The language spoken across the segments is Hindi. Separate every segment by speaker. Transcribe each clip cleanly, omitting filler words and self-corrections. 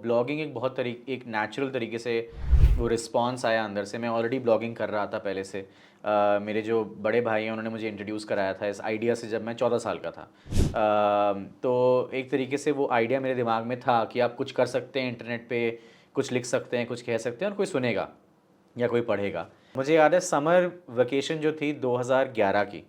Speaker 1: ब्लॉगिंग एक बहुत एक नेचुरल तरीके से वो रिस्पॉन्स आया अंदर से। मैं ऑलरेडी ब्लॉगिंग कर रहा था पहले से। मेरे जो बड़े भाई हैं उन्होंने मुझे इंट्रोड्यूस कराया था इस आइडिया से जब मैं 14 साल का था। तो एक तरीके से वो आइडिया मेरे दिमाग में था कि आप कुछ कर सकते हैं इंटरनेट पे, कुछ लिख सकते हैं, कुछ कह सकते हैं और कोई सुनेगा या कोई पढ़ेगा। मुझे याद है समर वेकेशन जो थी 2011 की,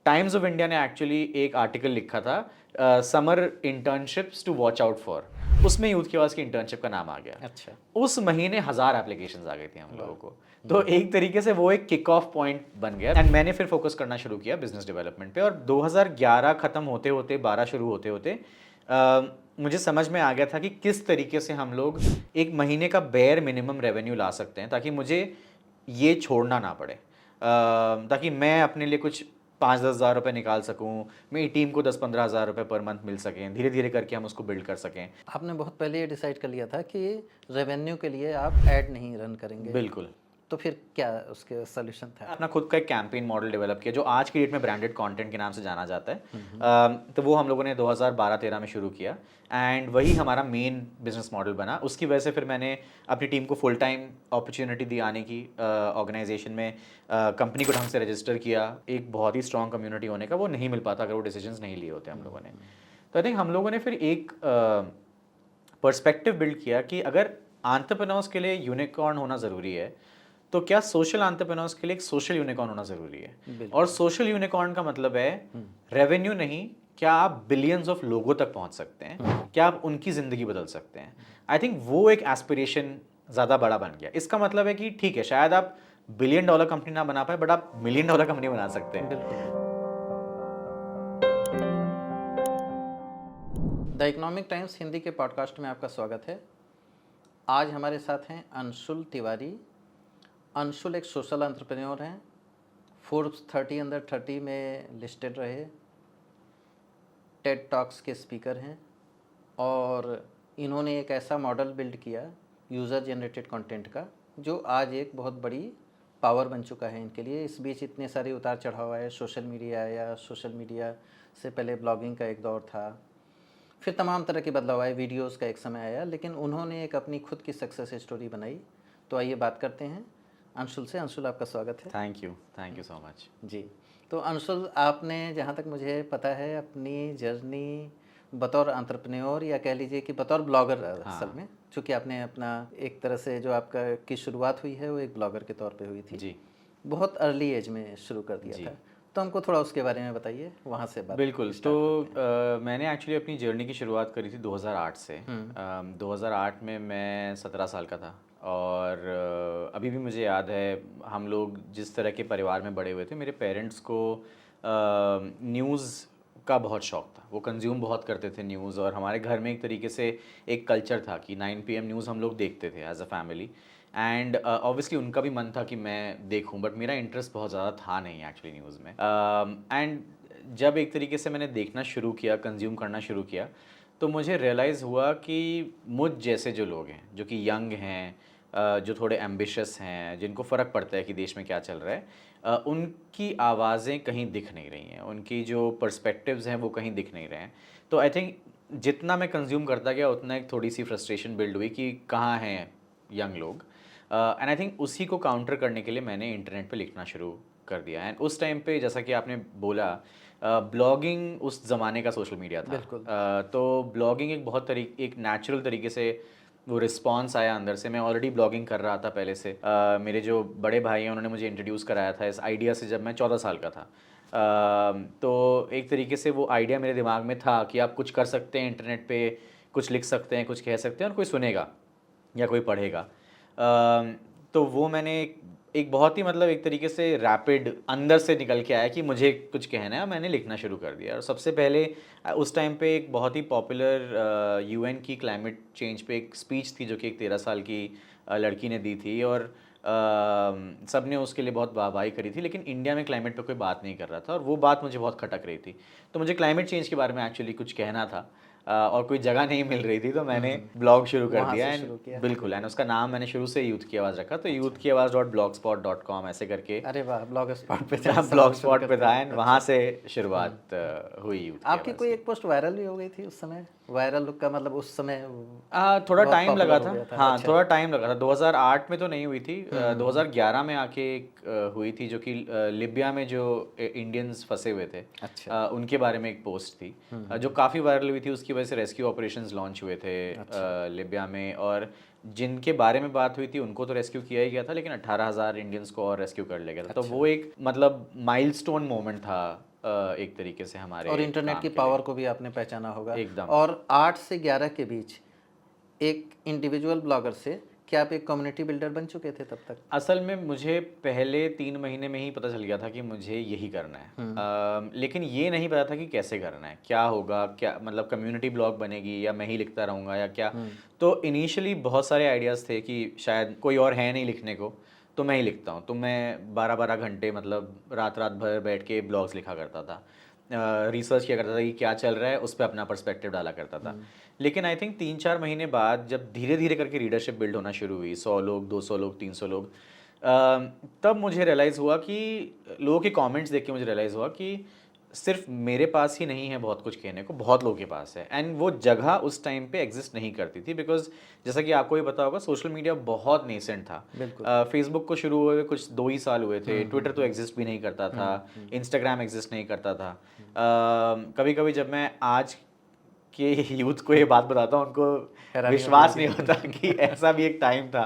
Speaker 1: टाइम्स ऑफ इंडिया ने एक्चुअली एक आर्टिकल लिखा था summer internships to watch out for. उसमें यूथ की आवाज़ की इंटर्नशिप का नाम आ गया।
Speaker 2: अच्छा।
Speaker 1: उस महीने 1000 एप्लीकेशंस आ गई थी हम लोगों को। तो एक तरीके से वो एक किक ऑफ पॉइंट बन गया एंड मैंने फिर फोकस करना शुरू किया बिजनेस डेवलपमेंट पे। और 2011 ख़त्म होते होते 12 शुरू होते होते मुझे समझ में आ गया था कि किस तरीके से हम लोग एक महीने का बेयर मिनिमम रेवेन्यू ला सकते हैं ताकि मुझे ये छोड़ना ना पड़े, ताकि मैं अपने लिए कुछ 5-10 हज़ार रुपये निकाल सकूं, मेरी टीम को 10-15 हज़ार रुपये पर मंथ मिल सकें, धीरे धीरे करके हम उसको बिल्ड कर सकें।
Speaker 2: आपने बहुत पहले ये डिसाइड कर लिया था कि रेवेन्यू के लिए आप ऐड नहीं रन करेंगे।
Speaker 1: बिल्कुल।
Speaker 2: तो फिर क्या उसके सॉल्यूशन था?
Speaker 1: अपना खुद का एक कैंपेन मॉडल डेवलप किया जो आज की डेट में ब्रांडेड कंटेंट के नाम से जाना जाता है। तो वो हम लोगों ने 2012-13 में शुरू किया एंड वही हमारा मेन बिजनेस मॉडल बना। उसकी वजह से फिर मैंने अपनी टीम को फुल टाइम अपॉर्चुनिटी दी आने की ऑर्गेनाइजेशन में। कंपनी को ढंग से रजिस्टर किया। एक बहुत ही स्ट्रॉन्ग कम्युनिटी होने का वो नहीं मिल पाता अगर वो डिसीजंस नहीं लिए होते हम लोगों ने। तो आई थिंक हम लोगों ने फिर एक पर्सपेक्टिव बिल्ड किया कि अगर एंटरप्रेन्योर्स के लिए यूनिकॉर्न होना ज़रूरी है तो क्या सोशल एंटरप्रेन्योर्स के लिए एक सोशल यूनिकॉर्न होना ज़रूरी है। और सोशल यूनिकॉर्न का मतलब है रेवेन्यू नहीं, क्या आप बिलियंस ऑफ लोगों तक पहुंच सकते हैं, क्या आप उनकी ज़िंदगी बदल सकते हैं। आई थिंक वो एक एस्पिरेशन ज़्यादा बड़ा बन गया। इसका मतलब है कि ठीक है शायद आप $1 बिलियन कंपनी ना बना पाए बट आप $1 मिलियन कंपनी बना सकते हैं।
Speaker 2: द इकोनॉमिक टाइम्स हिंदी के पॉडकास्ट में आपका स्वागत है। आज हमारे साथ हैं अंशुल तिवारी। अंशुल एक सोशल एंटरप्रेन्योर हैं, फोर्ब्स 30 अंडर 30 में लिस्टेड रहे, टेड टॉक्स के स्पीकर हैं और इन्होंने एक ऐसा मॉडल बिल्ड किया यूज़र जनरेटेड कंटेंट का जो आज एक बहुत बड़ी पावर बन चुका है इनके लिए। इस बीच इतने सारे उतार चढ़ाव आए, सोशल मीडिया आया, सोशल मीडिया से पहले ब्लॉगिंग का एक दौर था, फिर तमाम तरह के बदलाव आए, वीडियोस का एक समय आया, लेकिन उन्होंने एक अपनी खुद की सक्सेस स्टोरी बनाई। तो आइए बात करते हैं अंशुल से। अंशुल आपका स्वागत है।
Speaker 1: थैंक यू सो मच
Speaker 2: जी। तो अंशुल आपने जहाँ तक मुझे पता है अपनी जर्नी बतौर एंटरप्रेन्योर या कह लीजिए कि बतौर ब्लॉगर असल में, चूँकि आपने अपना एक तरह से जो आपका की शुरुआत हुई है वो एक ब्लॉगर के तौर पे हुई थी
Speaker 1: जी।
Speaker 2: बहुत अर्ली एज में शुरू कर दिया था। तो हमको थोड़ा उसके बारे में बताइए, वहाँ से बात।
Speaker 1: बिल्कुल। तो मैंने एक्चुअली अपनी जर्नी की शुरुआत करी थी 2008 से। 2008 में मैं 17 साल का था और अभी भी मुझे याद है हम लोग जिस तरह के परिवार में बड़े हुए थे। मेरे पेरेंट्स को न्यूज़ का बहुत शौक़ था, वो कंज्यूम बहुत करते थे न्यूज़। और हमारे घर में एक तरीके से एक कल्चर था कि 9 PM न्यूज़ हम लोग देखते थे as a family. And obviously उनका भी मन था कि मैं देखूं बट मेरा इंटरेस्ट बहुत ज़्यादा था नहीं एक्चुअली न्यूज़ में। एंड जब एक तरीके से मैंने देखना शुरू किया, कंज्यूम करना शुरू किया, तो मुझे रियलाइज़ हुआ कि मुझ जैसे जो लोग हैं जो कि यंग हैं, जो थोड़े एम्बिशियस हैं, जिनको फ़र्क पड़ता है कि देश में क्या चल रहा है, उनकी आवाज़ें कहीं दिख नहीं रही हैं, उनकी जो पर्सपेक्टिव्स हैं वो कहीं दिख नहीं रहे हैं। तो आई थिंक जितना मैं कंज्यूम करता गया उतना एक थोड़ी सी फ्रस्ट्रेशन बिल्ड हुई कि कहाँ हैं यंग लोग। एंड आई थिंक उसी को काउंटर करने के लिए मैंने इंटरनेट पे लिखना शुरू कर दिया। एंड उस टाइम पे जैसा कि आपने बोला, ब्लॉगिंग उस ज़माने का सोशल मीडिया था। तो ब्लॉगिंग एक बहुत एक नेचुरल तरीके से वो रिस्पॉन्स आया अंदर से। मैं ऑलरेडी ब्लॉगिंग कर रहा था पहले से। मेरे जो बड़े भाई हैं उन्होंने मुझे इंट्रोड्यूस कराया था इस आइडिया से जब मैं 14 साल का था। तो एक तरीके से वो आइडिया मेरे दिमाग में था कि आप कुछ कर सकते हैं इंटरनेट पे, कुछ लिख सकते हैं, कुछ कह सकते हैं और कोई सुनेगा या कोई पढ़ेगा। तो वो मैंने एक बहुत ही एक तरीके से रैपिड अंदर से निकल के आया कि मुझे कुछ कहना है, मैंने लिखना शुरू कर दिया। और सबसे पहले उस टाइम पे एक बहुत ही पॉपुलर UN की क्लाइमेट चेंज पे एक स्पीच थी जो कि एक 13 साल की लड़की ने दी थी और सब ने उसके लिए बहुत वाहवाही करी थी, लेकिन इंडिया में क्लाइमेट पे कोई बात नहीं कर रहा था और वो बात मुझे बहुत खटक रही थी। तो मुझे क्लाइमेट चेंज के बारे में एक्चुअली कुछ कहना था और कोई जगह नहीं मिल रही थी, तो मैंने ब्लॉग शुरू कर दिया। एंड बिल्कुल, एंड उसका नाम मैंने शुरू से यूथ की आवाज़ रखा। तो यूथ की आवाज़ .blogspot.com ऐसे करके।
Speaker 2: अरे वाह, ब्लॉग स्पॉट पे
Speaker 1: ब्लॉगस्पॉट पे था एंड वहाँ से शुरुआत हुई यूथ की
Speaker 2: आपकी कोई एक पोस्ट वायरल भी हो गई थी उस समय? वायरल लुक का मतलब उस समय
Speaker 1: थोड़ा
Speaker 2: बहुत
Speaker 1: टाइम लगा
Speaker 2: पॉपुलर हो
Speaker 1: था।
Speaker 2: गया था।
Speaker 1: हाँ,
Speaker 2: अच्छा।
Speaker 1: थोड़ा टाइम लगा था। 2008 में तो नहीं हुई थी। 2011 में आके एक हुई थी, जो कि लिबिया में जो इंडियंस फंसे हुए थे,
Speaker 2: अच्छा।
Speaker 1: उनके बारे में एक पोस्ट थी, जो काफ़ी वायरल हुई थी। उसकी वजह से रेस्क्यू ऑपरेशंस लॉन्च हुए थे लिबिया में, और जिनके बारे में बात हुई थी उनको तो रेस्क्यू किया ही गया था, लेकिन 18,000 इंडियंस को और रेस्क्यू कर लिया गया था। तो वो एक मतलब माइलस्टोन मोमेंट था एक तरीके से हमारे
Speaker 2: और इंटरनेट की
Speaker 1: काम के लिए।
Speaker 2: पावर को भी आपने पहचाना होगा।
Speaker 1: एकदम।
Speaker 2: और 8 से 11 के बीच एक इंडिविजुअल ब्लॉगर से क्या आप एक कम्युनिटी बिल्डर बन चुके थे तब तक?
Speaker 1: असल में मुझे पहले 3 महीने में ही पता चल गया था कि मुझे यही करना है। लेकिन ये नहीं पता था कि कैसे करना है, क्या होगा, क्या मतलब कम्युनिटी ब्लॉग बनेगी या मैं ही लिखता रहूँगा या क्या। तो इनिशियली बहुत सारे आइडियाज़ थे कि शायद कोई और है नहीं लिखने को, तो मैं ही लिखता हूँ। तो मैं 12-12 घंटे मतलब रात रात भर बैठ के ब्लॉग्स लिखा करता था, रिसर्च किया करता था कि क्या चल रहा है, उस पर अपना पर्सपेक्टिव डाला करता था। लेकिन आई थिंक 3-4 महीने बाद जब धीरे धीरे करके रीडरशिप बिल्ड होना शुरू हुई, 100 लोग, 200 लोग, 300 लोग, तब मुझे रियलाइज़ हुआ कि लोगों के कमेंट्स देख के मुझे रियलाइज़ हुआ कि सिर्फ मेरे पास ही नहीं है बहुत कुछ कहने को, बहुत लोगों के पास है। एंड वो जगह उस टाइम पे एग्जिस्ट नहीं करती थी, बिकॉज जैसा कि आपको भी पता होगा, सोशल मीडिया बहुत नेसेंट था।
Speaker 2: बिल्कुल।
Speaker 1: फेसबुक को शुरू हुए कुछ 2 ही साल हुए थे, ट्विटर तो एग्जिस्ट भी नहीं करता था, इंस्टाग्राम एग्जिस्ट नहीं करता था। कभी कभी जब मैं आज के यूथ को ये बात बताता हूँ, उनको
Speaker 2: हैरानी
Speaker 1: विश्वास
Speaker 2: होती
Speaker 1: नहीं होता कि ऐसा भी एक टाइम था।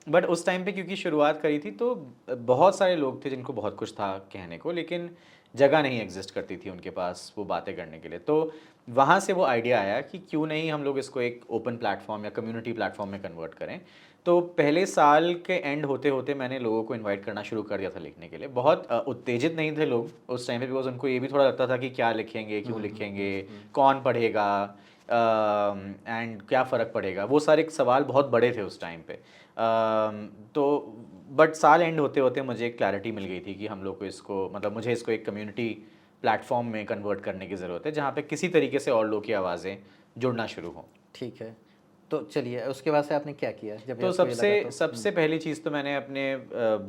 Speaker 1: बट उस टाइम पे क्योंकि शुरुआत करी थी, तो बहुत सारे लोग थे जिनको बहुत कुछ था कहने को, लेकिन जगह नहीं एग्जिस्ट करती थी उनके पास वो बातें करने के लिए। तो वहाँ से वो आइडिया आया कि क्यों नहीं हम लोग इसको एक ओपन प्लेटफॉर्म या कम्युनिटी प्लेटफॉर्म में कन्वर्ट करें। तो पहले साल के एंड होते होते मैंने लोगों को इनवाइट करना शुरू कर दिया था लिखने के लिए। बहुत उत्तेजित नहीं थे लोग उस टाइम पे, बिकॉज उनको ये भी थोड़ा लगता था कि क्या लिखेंगे, क्यों लिखेंगे, कौन पढ़ेगा, एंड क्या फ़र्क पड़ेगा। वो सारे सवाल बहुत बड़े थे उस टाइम पे। तो बट साल एंड होते होते मुझे एक क्लैरिटी मिल गई थी कि हम लोग को इसको, मतलब मुझे इसको एक कम्युनिटी प्लेटफॉर्म में कन्वर्ट करने की ज़रूरत है, जहाँ पे किसी तरीके से और लोग की आवाज़ें जुड़ना शुरू हों।
Speaker 2: ठीक है। तो चलिए, उसके बाद से आपने क्या किया जब
Speaker 1: तो
Speaker 2: आपको ये लगा? तो
Speaker 1: सबसे पहली चीज़ तो मैंने अपने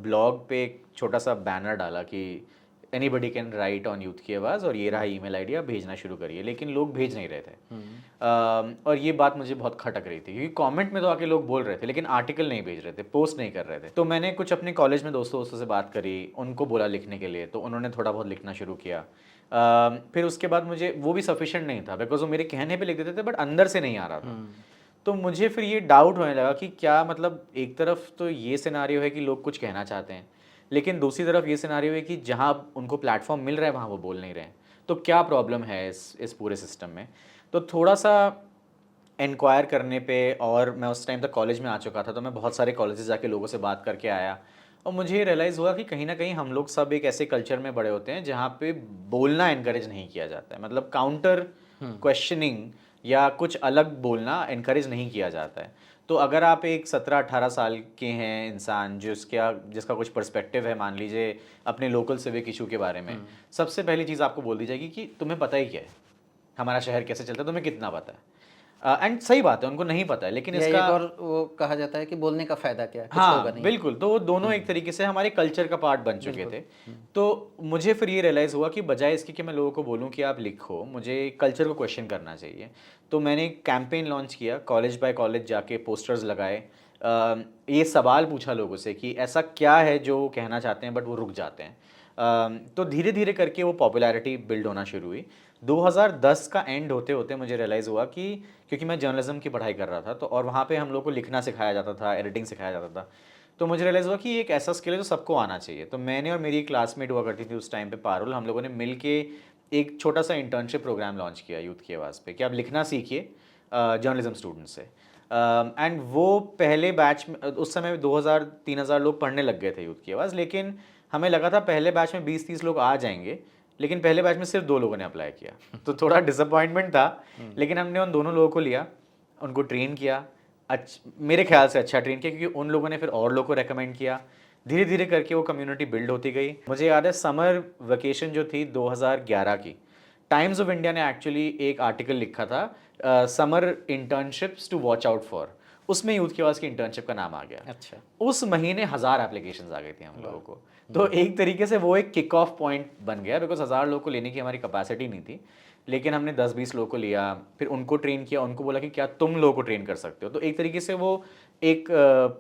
Speaker 1: ब्लॉग पे एक छोटा सा बैनर डाला कि anybody can write on youth की आवाज़, और ये रहा ईमेल आईडी, आप भेजना शुरू करिए। लेकिन लोग भेज नहीं रहे थे। और ये बात मुझे बहुत खटक रही थी, क्योंकि कमेंट में तो आके लोग बोल रहे थे, लेकिन आर्टिकल नहीं भेज रहे थे, पोस्ट नहीं कर रहे थे। तो मैंने कुछ अपने कॉलेज में दोस्तों से बात करी, उनको बोला लिखने के लिए, तो उन्होंने थोड़ा बहुत लिखना शुरू किया। फिर उसके बाद मुझे वो भी सफिशेंट नहीं था, बिकॉज वो मेरे कहने पे लिख देते थे बट अंदर से नहीं आ रहा था। तो मुझे फिर ये डाउट होने लगा कि क्या मतलब, एक तरफ तो ये सिनारियो है कि लोग कुछ कहना चाहते हैं, लेकिन दूसरी तरफ ये सिनारियो है कि जहाँ उनको प्लेटफॉर्म मिल रहा है वहाँ वो बोल नहीं रहे हैं। तो क्या प्रॉब्लम है इस पूरे सिस्टम में? तो थोड़ा सा इंक्वायर करने पे, और मैं उस टाइम तक कॉलेज में आ चुका था, तो मैं बहुत सारे कॉलेजेस जाके लोगों से बात करके आया, और मुझे रियलाइज़ हुआ कि कहीं ना कहीं हम लोग सब एक ऐसे कल्चर में बड़े होते हैं जहाँ पे बोलना इनकरेज नहीं किया जाता है। मतलब काउंटर क्वेश्चनिंग या कुछ अलग बोलना इनकरेज नहीं किया जाता है। तो अगर आप एक 17-18 साल के हैं इंसान, जिसका कुछ पर्सपेक्टिव है, मान लीजिए अपने लोकल सिविक इशू के बारे में, सबसे पहली चीज़ आपको बोल दी जाएगी कि तुम्हें पता ही क्या है, हमारा शहर कैसे चलता है, तुम्हें कितना पता है। एंड सही बात है, उनको नहीं पता है, लेकिन
Speaker 2: या
Speaker 1: इसका
Speaker 2: एक और वो कहा जाता है कि बोलने का फ़ायदा क्या है, कुछ होगा
Speaker 1: हाँ
Speaker 2: नहीं।
Speaker 1: बिल्कुल, तो वो दोनों एक तरीके से हमारे कल्चर का पार्ट बन चुके थे। तो मुझे फिर ये रियलाइज़ हुआ कि बजाय इसके कि मैं लोगों को बोलूँ कि आप लिखो, मुझे कल्चर को क्वेश्चन करना चाहिए। तो मैंने एक कैंपेन लॉन्च किया, कॉलेज बाय कॉलेज जाके पोस्टर्स लगाए, ये सवाल पूछा लोगों से कि ऐसा क्या है जो कहना चाहते हैं बट वो रुक जाते हैं। तो धीरे धीरे करके वो पॉपुलैरिटी बिल्ड होना शुरू हुई। 2010 का एंड होते होते मुझे रियलाइज़ हुआ कि, क्योंकि मैं जर्नलिज्म की पढ़ाई कर रहा था, तो और वहाँ पे हम लोग को लिखना सिखाया जाता था, एडिटिंग सिखाया जाता था। तो मुझे रियलाइज़ हुआ कि ये एक ऐसा स्किल है जो सबको आना चाहिए। तो मैंने और मेरी क्लासमेट हुआ करती थी उस टाइम पे, पारुल, हम लोगों ने मिल के एक छोटा सा इंटर्नशिप प्रोग्राम लॉन्च किया यूथ की आवाज़ पे, कि आप लिखना सीखिए जर्नलिज्म स्टूडेंट से। एंड वो पहले बैच में उस समय 2000-3000 लोग पढ़ने लग गए थे यूथ की आवाज़, लेकिन हमें लगा था पहले बैच में 20-30 लोग आ जाएंगे, लेकिन पहले बैच में सिर्फ 2 लोगों ने अप्लाई किया। तो थोड़ा डिसअपॉइंटमेंट था, लेकिन हमने उन दोनों लोगों को लिया, उनको ट्रेन किया, मेरे ख्याल से अच्छा ट्रेन किया, क्योंकि उन लोगों ने फिर और लोगों को रेकमेंड किया। धीरे धीरे करके वो कम्युनिटी बिल्ड होती गई। मुझे याद है समर वेकेशन जो थी 2011 की, टाइम्स ऑफ इंडिया ने एक्चुअली एक आर्टिकल लिखा था, summer internships to watch out for. उसमें यूथ की आवाज़ की इंटर्नशिप का नाम आ गया।
Speaker 2: अच्छा।
Speaker 1: उस महीने 1000 एप्लीकेशंस आ गई थी हम लोगों को। तो एक तरीके से वो एक किक ऑफ पॉइंट बन गया, बिकॉज 1000 लोगों को लेने की हमारी कैपेसिटी नहीं थी। लेकिन हमने 10-20 लोगों को लिया, फिर उनको ट्रेन किया, उनको बोला कि क्या तुम लोगों को ट्रेन कर सकते हो, तो एक तरीके से वो एक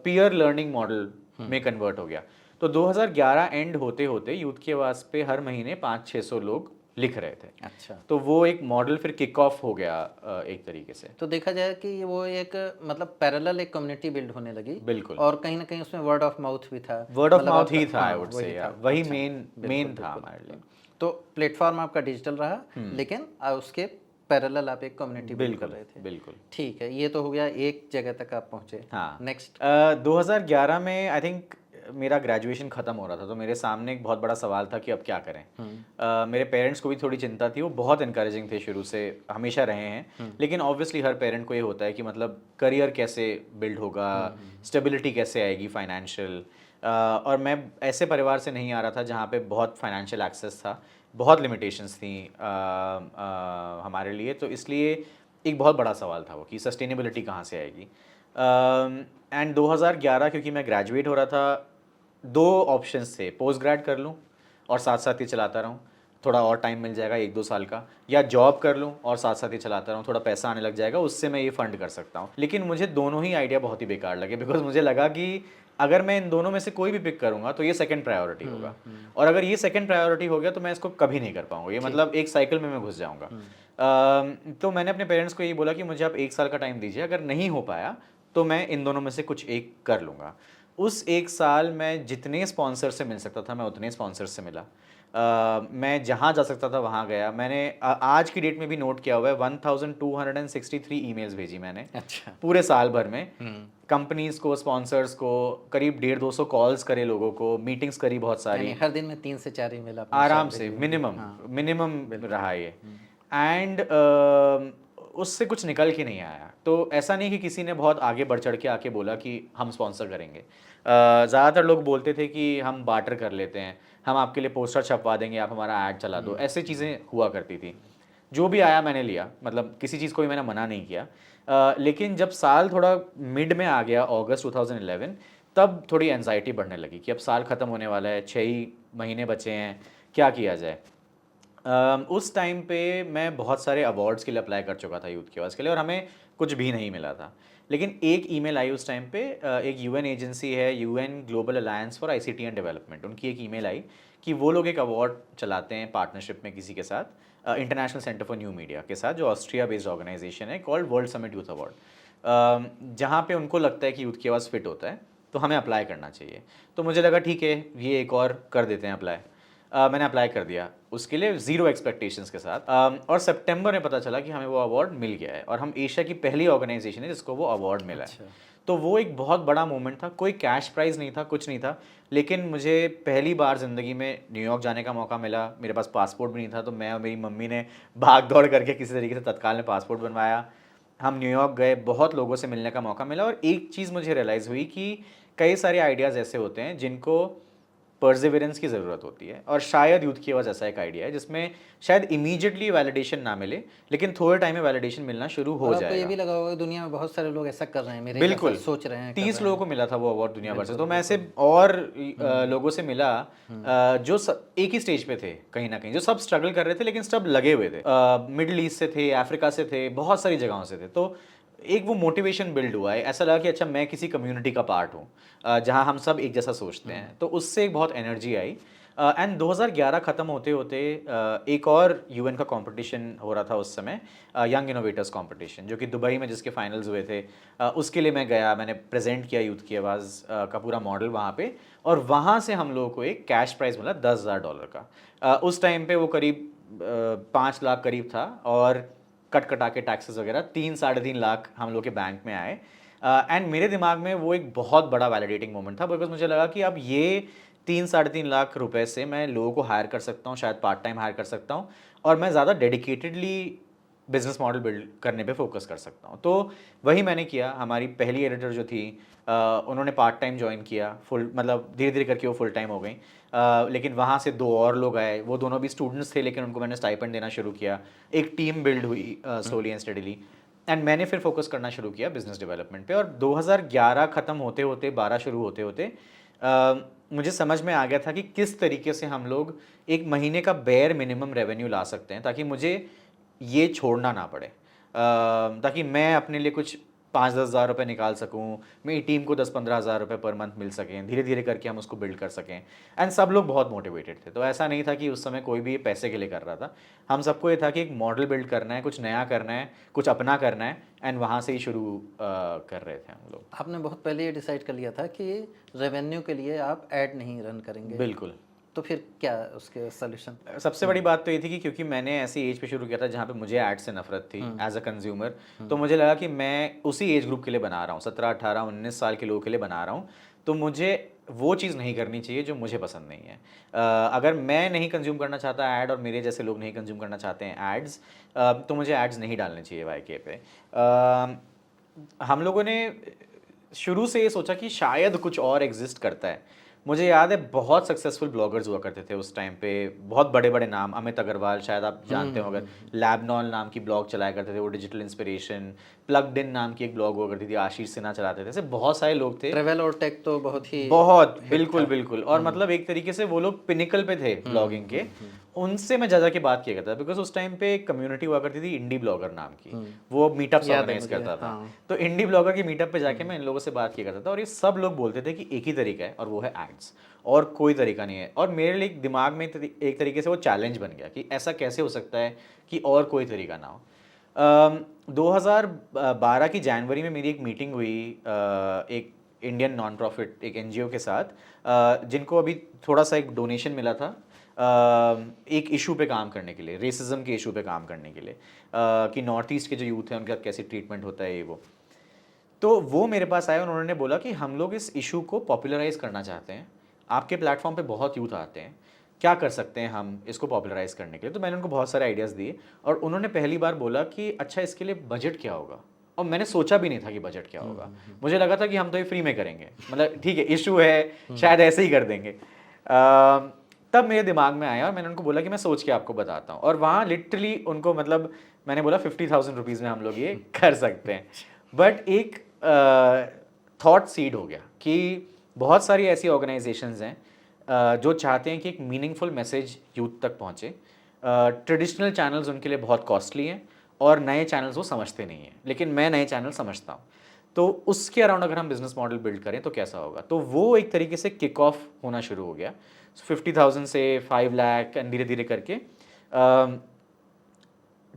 Speaker 1: पीयर लर्निंग मॉडल में कन्वर्ट हो गया। तो 2011 एंड होते होते यूथ की आवाज़ पे हर महीने 500-600 लोग लिख रहे थे।
Speaker 2: अच्छा,
Speaker 1: तो वो एक मॉडल फिर किक ऑफ हो गया एक तरीके से।
Speaker 2: तो देखा जाए कि वो एक मतलब पैरेलल एक कम्युनिटी बिल्ड होने लगी,
Speaker 1: बिल्कुल,
Speaker 2: और कहीं ना कहीं उसमें वर्ड ऑफ माउथ भी था।
Speaker 1: वर्ड ऑफ
Speaker 2: मतलब
Speaker 1: माउथ
Speaker 2: आपका,
Speaker 1: ही था, आई
Speaker 2: हाँ
Speaker 1: वुड
Speaker 2: वही
Speaker 1: से,
Speaker 2: था।
Speaker 1: वही
Speaker 2: अच्छा,
Speaker 1: मेन
Speaker 2: बिल्कुल
Speaker 1: था
Speaker 2: बिल्कुल।
Speaker 1: हमारे लिए।
Speaker 2: तो प्लेटफॉर्म आपका डिजिटल रहा, लेकिन उसके पैरेलल आप एक कम्युनिटी बिल्ड कर
Speaker 1: बिल्कुल,
Speaker 2: रहे थे।
Speaker 1: बिल्कुल।
Speaker 2: ठीक है, ये तो हो गया एक जगह तक आप पहुंचे।
Speaker 1: हाँ।
Speaker 2: नेक्स्ट।
Speaker 1: 2011 में आई थिंक मेरा ग्रेजुएशन ख़त्म हो रहा था, तो मेरे सामने एक बहुत बड़ा सवाल था कि अब क्या करें। मेरे पेरेंट्स को भी थोड़ी चिंता थी, वो बहुत इनकरेजिंग थे शुरू से, हमेशा रहे हैं। लेकिन ऑब्वियसली हर पेरेंट को ये होता है कि मतलब करियर कैसे बिल्ड होगा, स्टेबिलिटी कैसे आएगी फाइनेंशियल। और मैं ऐसे परिवार से नहीं आ रहा था जहाँ पे बहुत फाइनेंशियल एक्सेस था, बहुत लिमिटेशंस थी हमारे लिए, तो इसलिए एक बहुत बड़ा सवाल था वो कि सस्टेनेबिलिटी कहाँ से आएगी। एंड 2011 क्योंकि मैं ग्रेजुएट हो रहा था, दो ऑप्शंस थे, पोस्ट ग्रेड कर लूँ और साथ साथ ही चलाता रहूँ, थोड़ा और टाइम मिल जाएगा 1-2 साल का, या जॉब कर लूँ और साथ साथ ही चलाता रहूँ, थोड़ा पैसा आने लग जाएगा, उससे मैं ये फंड कर सकता हूँ। लेकिन मुझे दोनों ही आइडिया बहुत ही बेकार लगे, बिकॉज मुझे लगा कि अगर मैं इन दोनों में से कोई भी पिक करूँगा तो ये सेकंड प्रायोरिटी होगा, और अगर ये सेकंड प्रायोरिटी हो गया तो मैं इसको कभी नहीं कर पाऊँगा, ये मतलब एक साइकिल में मैं घुस जाऊँगा। तो मैंने अपने पेरेंट्स को यही बोला कि मुझे आप 1 साल का टाइम दीजिए, अगर नहीं हो पाया तो मैं इन दोनों में से कुछ एक कर लूँगा। उस 1 साल मैं जितने स्पॉन्सर से मिल सकता था मैं उतने स्पॉन्सर से मिला। मैं जहाँ जा सकता था वहाँ गया। मैंने आज की डेट में भी नोट किया हुआ है, 1263 ईमेल्स भेजी मैंने
Speaker 2: अच्छा।
Speaker 1: पूरे साल भर में। कंपनीज़ को, स्पॉन्सर्स को, करीब 150-200 कॉल्स करे लोगों को, मीटिंग्स करी बहुत सारी,
Speaker 2: यानी हर दिन में 3 से 4 ईमेल आपने
Speaker 1: आराम
Speaker 2: शायद
Speaker 1: से,
Speaker 2: भेजी होंगी।
Speaker 1: मिनिमम रहा ये। एंड उससे कुछ निकल के नहीं आया। तो ऐसा नहीं कि किसी ने बहुत आगे बढ़ चढ़ के आके बोला कि हम स्पॉन्सर करेंगे। ज़्यादातर लोग बोलते थे कि हम बार्टर कर लेते हैं, हम आपके लिए पोस्टर छपवा देंगे, आप हमारा ऐड चला दो, ऐसे चीज़ें हुआ करती थी। जो भी आया मैंने लिया, मतलब किसी चीज़ को भी मैंने मना नहीं किया। लेकिन जब साल थोड़ा मिड में आ गया, अगस्त 2011, तब थोड़ी एंजाइटी बढ़ने लगी कि अब साल ख़त्म होने वाला है, 6 ही महीने बचे हैं, क्या किया जाए। उस टाइम पे मैं बहुत सारे अवार्ड्स के लिए अप्लाई कर चुका था यूथ की आवाज़ के लिए, और हमें कुछ भी नहीं मिला था। लेकिन एक ईमेल आई उस टाइम पे, एक यूएन एजेंसी है, UN global alliance for ICT and development, उनकी एक ईमेल आई कि वो लोग एक अवार्ड चलाते हैं पार्टनरशिप में किसी के साथ, international centre for new media के साथ, जो ऑस्ट्रिया बेस्ड ऑर्गेनाइजेशन है, called world summit youth award, जहाँ पे उनको लगता है कि यूथ की आवाज़ फिट होता है, तो हमें अप्लाई करना चाहिए। तो मुझे लगा ठीक है, ये एक और कर देते हैं अप्लाई। मैंने अप्लाई कर दिया उसके लिए, ज़ीरो एक्सपेक्टेशंस के साथ। और सितंबर में पता चला कि हमें वो अवार्ड मिल गया है, और हम एशिया की पहली ऑर्गेनाइजेशन है जिसको वो अवार्ड मिला है। तो वो एक बहुत बड़ा मोमेंट था। कोई कैश प्राइज़ नहीं था, कुछ नहीं था, लेकिन मुझे पहली बार ज़िंदगी में न्यूयॉर्क जाने का मौका मिला। मेरे पास पासपोर्ट भी नहीं था, तो मैं और मेरी मम्मी ने भाग दौड़ करके किसी तरीके से तत्काल में पासपोर्ट बनवाया। हम न्यूयॉर्क गए, बहुत लोगों से मिलने का मौका मिला, और एक चीज़ मुझे रियलाइज़ हुई कि कई सारे आइडियाज़ ऐसे होते हैं जिनको परसिवरेंस की ज़रूरत होती है, और शायद यूथ की आवाज़ ऐसा एक आइडिया है जिसमें शायद इमीडिएटली वैलिडेशन ना मिले, लेकिन थोड़े टाइम में वैलिडेशन मिलना शुरू
Speaker 2: और
Speaker 1: हो
Speaker 2: आपको ये
Speaker 1: जाएगा।
Speaker 2: भी लगा होगा कि दुनिया में बहुत सारे लोग ऐसा कर रहे हैं, मेरे
Speaker 1: बिल्कुल,
Speaker 2: जैसा सोच रहे हैं, कर
Speaker 1: 30
Speaker 2: रहे
Speaker 1: लोगों
Speaker 2: हैं।
Speaker 1: को मिला था वो अवार्ड दुनिया भर से।
Speaker 2: बिल्कुल,
Speaker 1: तो मैं ऐसे
Speaker 2: बिल्कुल।
Speaker 1: और लोगों से मिला जो एक ही स्टेज पे थे कहीं ना कहीं, जो सब स्ट्रगल कर रहे थे लेकिन सब लगे हुए थे। मिडिल ईस्ट से थे, अफ्रीका से थे, बहुत सारी जगहों से थे। तो एक वो मोटिवेशन बिल्ड हुआ है, ऐसा लगा कि अच्छा मैं किसी कम्युनिटी का पार्ट हूँ, जहाँ हम सब एक जैसा सोचते हैं। तो उससे एक बहुत एनर्जी आई। एंड 2011 ख़त्म होते होते एक और यूएन का कंपटीशन हो रहा था उस समय, यंग इनोवेटर्स कंपटीशन, जो कि दुबई में जिसके फाइनल्स हुए थे। उसके लिए मैं गया, मैंने प्रेजेंट किया यूथ की आवाज़ का पूरा मॉडल वहाँ पे, और वहाँ से हम लोगों को एक कैश प्राइज़ मिला $10,000 का। उस टाइम पे वो करीब 5 लाख करीब था, और कट कटा के टैक्सेस वगैरह 3-3.5 लाख हम लोग के बैंक में आए। एंड मेरे दिमाग में वो एक बहुत बड़ा वैलिडेटिंग मोमेंट था, बिकॉज मुझे लगा कि अब ये 3-3.5 लाख रुपए से मैं लोगों को हायर कर सकता हूँ, शायद पार्ट टाइम हायर कर सकता हूँ, और मैं ज़्यादा डेडिकेटेडली बिजनेस मॉडल बिल्ड करने पे फोकस कर सकता हूँ। तो वही मैंने किया। हमारी पहली एडिटर जो थी, उन्होंने पार्ट टाइम ज्वाइन किया, फुल मतलब धीरे धीरे करके वो फुल टाइम हो गई। लेकिन वहाँ से 2 और लोग आए, वो दोनों भी स्टूडेंट्स थे, लेकिन उनको मैंने स्टाइपेंड देना शुरू किया। एक टीम बिल्ड हुई स्लोली एंड स्टडीली, एंड मैंने फिर फोकस करना शुरू किया बिजनेस डेवलपमेंट पे। और 2011 ख़त्म होते होते 12 शुरू होते होते मुझे समझ में आ गया था कि किस तरीके से हम लोग एक महीने का बेयर मिनिमम रेवेन्यू ला सकते हैं, ताकि मुझे ये छोड़ना ना पड़े, ताकि मैं अपने लिए कुछ 5-10 हज़ार रुपये निकाल सकूं, मेरी टीम को 10-15 हज़ार रुपये पर मंथ मिल सकें, धीरे धीरे करके हम उसको बिल्ड कर सकें। एंड सब लोग बहुत मोटिवेटेड थे, तो ऐसा नहीं था कि उस समय कोई भी पैसे के लिए कर रहा था। हम सबको ये था कि एक मॉडल बिल्ड करना है, कुछ नया करना है, कुछ अपना करना है, एंड वहाँ से ही शुरू कर रहे थे हम लोग।
Speaker 2: आपने बहुत पहले ये डिसाइड कर लिया था कि रेवेन्यू के लिए आप ऐड नहीं रन करेंगे,
Speaker 1: बिल्कुल।
Speaker 2: तो फिर क्या उसके सोल्यूशन?
Speaker 1: सबसे बड़ी बात तो ये थी कि क्योंकि मैंने ऐसी एज पे शुरू किया था जहाँ पे मुझे एड से नफरत थी एज अ कंज्यूमर, तो मुझे लगा कि मैं उसी एज ग्रुप के लिए बना रहा हूँ, 17, 18, 19 साल के लोगों के लिए बना रहा हूँ, तो मुझे वो चीज़ नहीं करनी चाहिए जो मुझे पसंद नहीं है। अगर मैं नहीं कंज्यूम करना चाहता ऐड और मेरे जैसे लोग नहीं कंज्यूम करना चाहते हैं एड्स, तो मुझे एड्स नहीं डालने चाहिए वाईके पे। हम लोगों ने शुरू से ये सोचा कि शायद कुछ और एग्जिस्ट करता है। मुझे याद है बहुत सक्सेसफुल ब्लॉगर्स हुआ करते थे उस टाइम पे, बहुत बड़े बड़े नाम, अमित अग्रवाल शायद आप जानते हो अगर, लैबनॉल नाम की ब्लॉग चलाया करते थे वो, डिजिटल इंस्पिरेशन, प्लग्ड इन नाम की एक ब्लॉग हुआ करती थी, आशीष सिन्हा चलाते थे, ऐसे बहुत सारे लोग थे।
Speaker 2: ट्रेवल और टेक तो बहुत ही
Speaker 1: बहुत बिल्कुल बिल्कुल, और मतलब एक तरीके से वो लोग पिनिकल पे थे ब्लॉगिंग के, उनसे मैं ज्यादा की बात किया करता था, बिकॉज उस टाइम पे एक कम्युनिटी हुआ करती थी इंडी ब्लॉगर नाम की, वो मीटअप्स ऑर्गेनाइज करता था। तो इंडी ब्लॉगर की मीटअप पे जाके मैं इन लोगों से बात किया करता था, और ये सब लोग बोलते थे कि एक ही तरीका है और वो है एड्स, और कोई तरीका नहीं है। और मेरे लिए दिमाग में एक तरीके से वो चैलेंज बन गया कि ऐसा कैसे हो सकता है कि और कोई तरीका ना हो। 2012 की जनवरी में मेरी एक मीटिंग हुई एक इंडियन नॉन प्रॉफिट एक एनजीओ के साथ, जिनको अभी थोड़ा सा एक डोनेशन मिला था एक इशू पे काम करने के लिए, रेसिज्म के इशू पे काम करने के लिए, कि नॉर्थ ईस्ट के जो यूथ हैं उनका कैसे ट्रीटमेंट होता है ये वो। तो वो मेरे पास आए और उन्होंने बोला कि हम लोग इस इशू को पॉपुलराइज करना चाहते हैं, आपके प्लेटफॉर्म पे बहुत यूथ आते हैं, क्या कर सकते हैं हम इसको पॉपुलराइज करने के लिए। तो मैंने उनको बहुत सारे आइडियाज़ दिए, और उन्होंने पहली बार बोला कि अच्छा इसके लिए बजट क्या होगा, और मैंने सोचा भी नहीं था कि बजट क्या होगा। मुझे लगा था कि हम तो ये फ्री में करेंगे, मतलब ठीक है इशू है शायद ऐसे ही कर देंगे। तब मेरे दिमाग में आया और मैंने उनको बोला कि मैं सोच के आपको बताता हूँ, और वहाँ लिटरली उनको मतलब मैंने बोला 50,000 रुपीज़ में हम लोग ये कर सकते हैं। बट एक थॉट सीड हो गया कि बहुत सारी ऐसी ऑर्गेनाइजेशंस हैं जो चाहते हैं कि एक मीनिंगफुल मैसेज यूथ तक पहुँचे। ट्रेडिशनल चैनल्स उनके लिए बहुत कॉस्टली हैं और नए चैनल्स वो समझते नहीं हैं, लेकिन मैं नए चैनल समझता हूँ। तो उसके अराउंड अगर हम बिजनेस मॉडल बिल्ड करें तो कैसा होगा, तो वो एक तरीके से किक ऑफ होना शुरू हो गया। 50,000 से 5 लाख एंड धीरे धीरे करके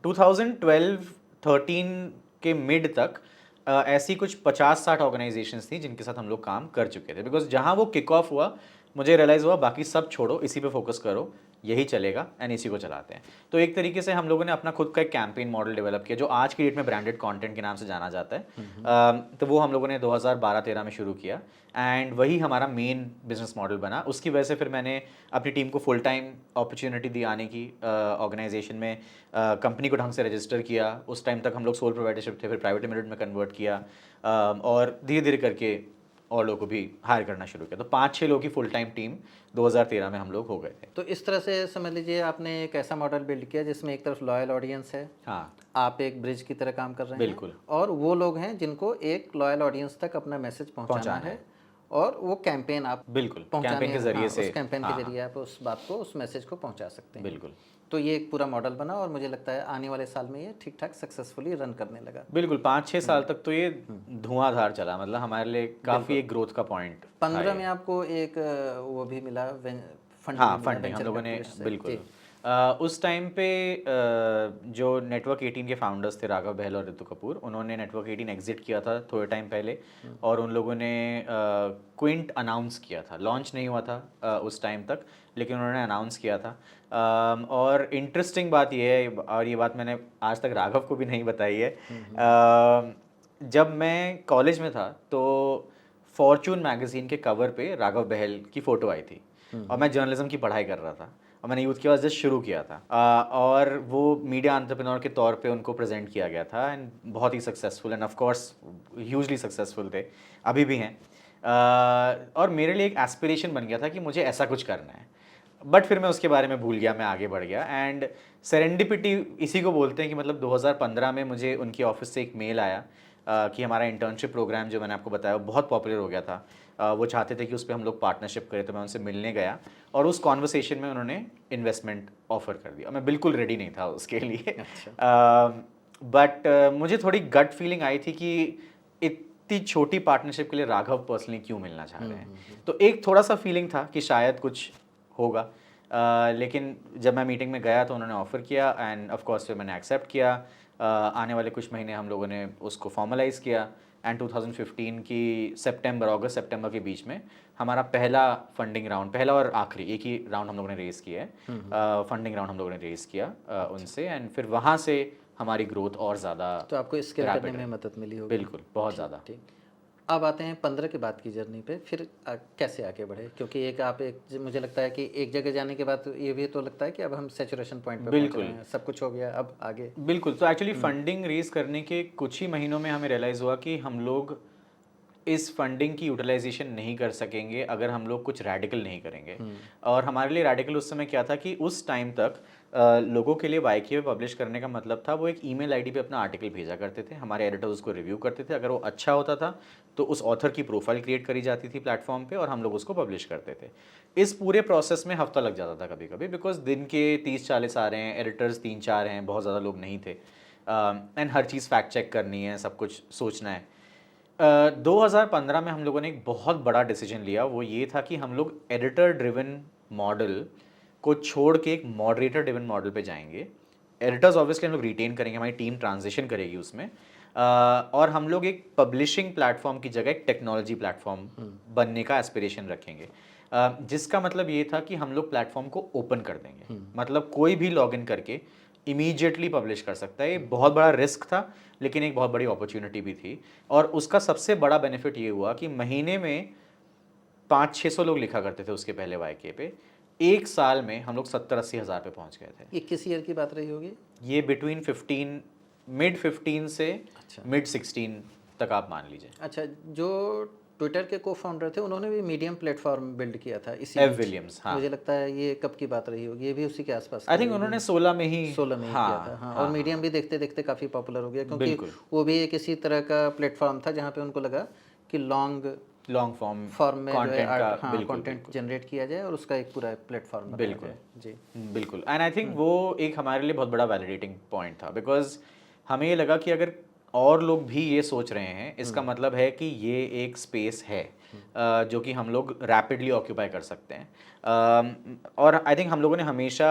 Speaker 1: 2012-13 के मिड तक ऐसी कुछ 50-60 ऑर्गेनाइजेशंस थी जिनके साथ हम लोग काम कर चुके थे। बिकॉज जहाँ वो किक ऑफ हुआ मुझे रियलाइज़ हुआ बाकी सब छोड़ो, इसी पे फोकस करो, यही चलेगा एंड इसी को चलाते हैं। तो एक तरीके से हम लोगों ने अपना खुद का एक कैंपेन मॉडल डेवलप किया जो आज की डेट में ब्रांडेड कंटेंट के नाम से जाना जाता है। तो वो हम लोगों ने 2012-13 में शुरू किया, एंड वही हमारा मेन बिजनेस मॉडल बना। उसकी वजह से फिर मैंने अपनी टीम को फुल टाइम अपॉर्चुनिटी दी आने की ऑर्गेनाइजेशन में, कंपनी को ढंग से रजिस्टर किया। उस टाइम तक हम लोग सोल प्रोप्राइटरशिप थे, फिर प्राइवेट लिमिटेड में कन्वर्ट किया, और धीरे धीरे करके और लोगों को भी हायर करना शुरू किया। तो 5-6 लोगों की फुल टाइम टीम 2013 में हम लोग हो गए थे।
Speaker 2: तो इस तरह से समझ लीजिए आपने एक ऐसा मॉडल बिल्ड किया जिसमें एक तरफ लॉयल ऑडियंस है,
Speaker 1: हाँ
Speaker 2: आप एक ब्रिज की तरह काम कर रहे हैं,
Speaker 1: बिल्कुल,
Speaker 2: और वो लोग हैं जिनको एक लॉयल ऑडियंस तक अपना मैसेज पहुंचाना है, और वो कैंपेन आप
Speaker 1: बिल्कुल
Speaker 2: पहुंचाने
Speaker 1: कैंपेन के जरिए से,
Speaker 2: उस कैंपेन के
Speaker 1: हाँ,
Speaker 2: जरिए आप उस बात को, उस मैसेज को पहुंचा सकते हैं।
Speaker 1: बिल्कुल
Speaker 2: तो ये एक पूरा मॉडल बना, और मुझे लगता है आने वाले साल में ये ठीक ठाक सक्सेसफुली रन करने लगा।
Speaker 1: बिल्कुल 5-6 साल तक तो ये धुआंधार चला, मतलब हमारे लिए काफ़ी एक ग्रोथ का पॉइंट।
Speaker 2: 15 में आपको एक वो भी मिला, फंड,
Speaker 1: हाँ फंडिंग हम लोगों ने बिल्कुल। उस टाइम पे जो नेटवर्क 18 के फाउंडर्स थे राघव बहल और ऋतु कपूर, उन्होंने नेटवर्क 18 एग्जिट किया था थोड़े टाइम पहले, और उन लोगों ने क्विंट अनाउंस किया था, लॉन्च नहीं हुआ था उस टाइम तक, लेकिन उन्होंने अनाउंस किया था। और इंटरेस्टिंग बात यह है, और ये बात मैंने आज तक राघव को भी नहीं बताई है, जब मैं कॉलेज में था तो फॉर्चून मैगजीन के कवर पे राघव बहल की फ़ोटो आई थी, और मैं जर्नलिज्म की पढ़ाई कर रहा था, और मैंने यूथ की आवाज़ जस्ट शुरू किया था, और वो मीडिया एंटरप्रेन्योर के तौर पे उनको प्रेजेंट किया गया था, एंड बहुत ही successful, and of course hugely successful थे, अभी भी हैं। और मेरे लिए एक एस्पिरेशन बन गया था कि मुझे ऐसा कुछ करना है, बट फिर मैं उसके बारे में भूल गया, मैं आगे बढ़ गया। एंड सेरेंडिपिटी इसी को बोलते हैं कि मतलब 2015 में मुझे उनके ऑफिस से एक मेल आया कि हमारा इंटर्नशिप प्रोग्राम जो मैंने आपको बताया वो बहुत पॉपुलर हो गया था। वो चाहते थे कि उस पर हम लोग पार्टनरशिप करें, तो मैं उनसे मिलने गया और उस कॉन्वर्सेशन में उन्होंने इन्वेस्टमेंट ऑफर कर दिया। मैं बिल्कुल रेडी नहीं था उसके लिए, बट मुझे थोड़ी गट फीलिंग आई थी कि इतनी छोटी पार्टनरशिप के लिए राघव पर्सनली क्यों मिलना चाह रहे हैं। तो एक थोड़ा सा फीलिंग था कि शायद कुछ होगा, लेकिन जब मैं मीटिंग में गया तो उन्होंने ऑफ़र किया एंड ऑफ कोर्स फिर मैंने एक्सेप्ट किया। आने वाले कुछ महीने हम लोगों ने उसको फॉर्मलाइज़ किया एंड 2015 की अगस्त सितंबर के बीच में हमारा पहला फंडिंग राउंड, पहला और आखिरी एक ही राउंड हम लोगों ने रेज़ किया है, फंडिंग राउंड हम लोगों ने रेज़ किया उनसे, एंड फिर वहाँ से हमारी ग्रोथ और ज़्यादा
Speaker 2: तो आपको स्केल करने में मदद मिली होगी।
Speaker 1: बिल्कुल, बहुत ज़्यादा।
Speaker 2: ठीक। अब आते हैं 15 के बाद की जर्नी पे, फिर कैसे आगे बढ़े? क्योंकि मुझे लगता है कि एक जगह जाने के बाद तो ये भी तो लगता है कि अब हम सैचुरेशन पॉइंट पे पहुंच रहे हैं, सब कुछ हो गया, अब आगे।
Speaker 1: बिल्कुल। तो एक्चुअली फंडिंग रेज़ करने के कुछ ही महीनों में हमें रियलाइज़ हुआ कि हम लोग इस फंडिंग की यूटिलाइजेशन नहीं कर सकेंगे अगर हम लोग कुछ रैडिकल नहीं करेंगे। और हमारे लिए रैडिकल उस समय क्या था कि उस टाइम तक लोगों के लिए वाईके पब्लिश करने का मतलब था वो एक ईमेल आईडी पे अपना आर्टिकल भेजा करते थे, हमारे एडिटर्स उसको रिव्यू करते थे, अगर वो अच्छा होता था तो उस ऑथर की प्रोफाइल क्रिएट करी जाती थी प्लेटफॉर्म पे और हम लोग उसको पब्लिश करते थे। इस पूरे प्रोसेस में हफ्ता लग जाता था कभी कभी, बिकॉज दिन के 30-40 आ रहे हैं, एडिटर्स 3-4 हैं, बहुत ज़्यादा लोग नहीं थे, एंड हर चीज़ फैक्ट चेक करनी है, सब कुछ सोचना है। 2015 में हम लोगों ने एक बहुत बड़ा डिसीजन लिया, वो ये था कि हम लोग एडिटर ड्रिवन मॉडल को छोड़ के एक मॉडरेटर ड्रिवन मॉडल पे जाएंगे। एडिटर्स ऑब्वियसली हम लोग रिटेन करेंगे, हमारी टीम ट्रांजिशन करेगी उसमें, और हम लोग एक पब्लिशिंग प्लेटफॉर्म की जगह एक टेक्नोलॉजी प्लेटफॉर्म बनने का एस्पिरेशन रखेंगे, जिसका मतलब ये था कि हम लोग प्लेटफॉर्म को ओपन कर देंगे, मतलब कोई भी लॉगिन करके इमीडिएटली पब्लिश कर सकता है। ये बहुत बड़ा रिस्क था लेकिन एक बहुत बड़ी अपॉर्चुनिटी भी थी, और उसका सबसे बड़ा बेनिफिट ये हुआ कि महीने में 500-600 लोग लिखा करते थे उसके पहले वाईके पे, एक साल में हम लोग 70-80 हज़ार पे पहुंच गए थे।
Speaker 2: ये किस ईयर की बात रही होगी?
Speaker 1: ये बिटवीन मिड 15 से मिड 16 तक आप मान लीजिए।
Speaker 2: अच्छा, जो ट्विटर के को फाउंडर थे उन्होंने भी मीडियम प्लेटफॉर्म बिल्ड किया था इसी
Speaker 1: एफ विलियम्स, हाँ।
Speaker 2: मुझे लगता है ये कब की बात रही होगी, ये भी उसी के आसपास
Speaker 1: आई थिंक उन्होंने 16 में ही
Speaker 2: किया था। हाँ, और मीडियम भी देखते देखते काफ़ी पॉपुलर हो गया, क्योंकि वो भी एक इसी तरह का प्लेटफॉर्म था जहाँ पे उनको लगा कि लॉन्ग फॉर्म में जो है कंटेंट जनरेट किया जाए और उसका एक पूरा प्लेटफॉर्म बनाया जाए। जी
Speaker 1: बिल्कुल। एंड आई थिंक वो एक हमारे लिए बहुत बड़ा वैलिडेटिंग पॉइंट था, बिकॉज हमें ये लगा कि अगर और लोग भी ये सोच रहे हैं, इसका मतलब है कि ये एक स्पेस है जो कि हम लोग रैपिडली ऑक्यूपाई कर सकते हैं। और आई थिंक हम लोगों ने हमेशा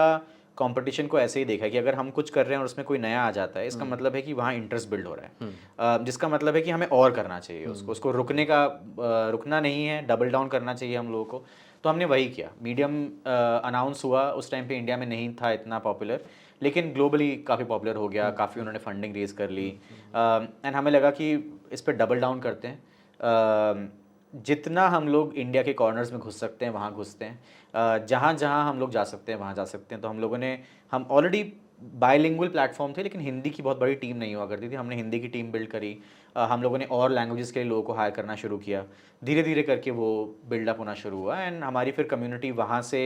Speaker 1: कंपटीशन को ऐसे ही देखा है कि अगर हम कुछ कर रहे हैं और उसमें कोई नया आ जाता है, इसका मतलब है कि वहाँ इंटरेस्ट बिल्ड हो रहा है, जिसका मतलब है कि हमें और करना चाहिए, उसको रुकना नहीं है, डबल डाउन करना चाहिए हम लोगों को। तो हमने वही किया। मीडियम अनाउंस हुआ, उस टाइम पे इंडिया में नहीं था इतना पॉपुलर, लेकिन ग्लोबली काफ़ी पॉपुलर हो गया, काफ़ी उन्होंने फंडिंग रेज कर ली, एंड हमें लगा कि इस पर डबल डाउन करते हैं। जितना हम लोग इंडिया के कॉर्नर्स में घुस सकते हैं वहाँ घुसते हैं, जहाँ जहाँ हम लोग जा सकते हैं वहाँ जा सकते हैं। तो हम ऑलरेडी बायलिंगुअल प्लेटफॉर्म थे, लेकिन हिंदी की बहुत बड़ी टीम नहीं हुआ करती थी, हमने हिंदी की टीम बिल्ड करी। हम लोगों ने और लैंग्वेजेस के लिए लोगों को हायर करना शुरू किया, धीरे धीरे करके वो बिल्डअप होना शुरू हुआ, एंड हमारी फिर कम्युनिटी वहाँ से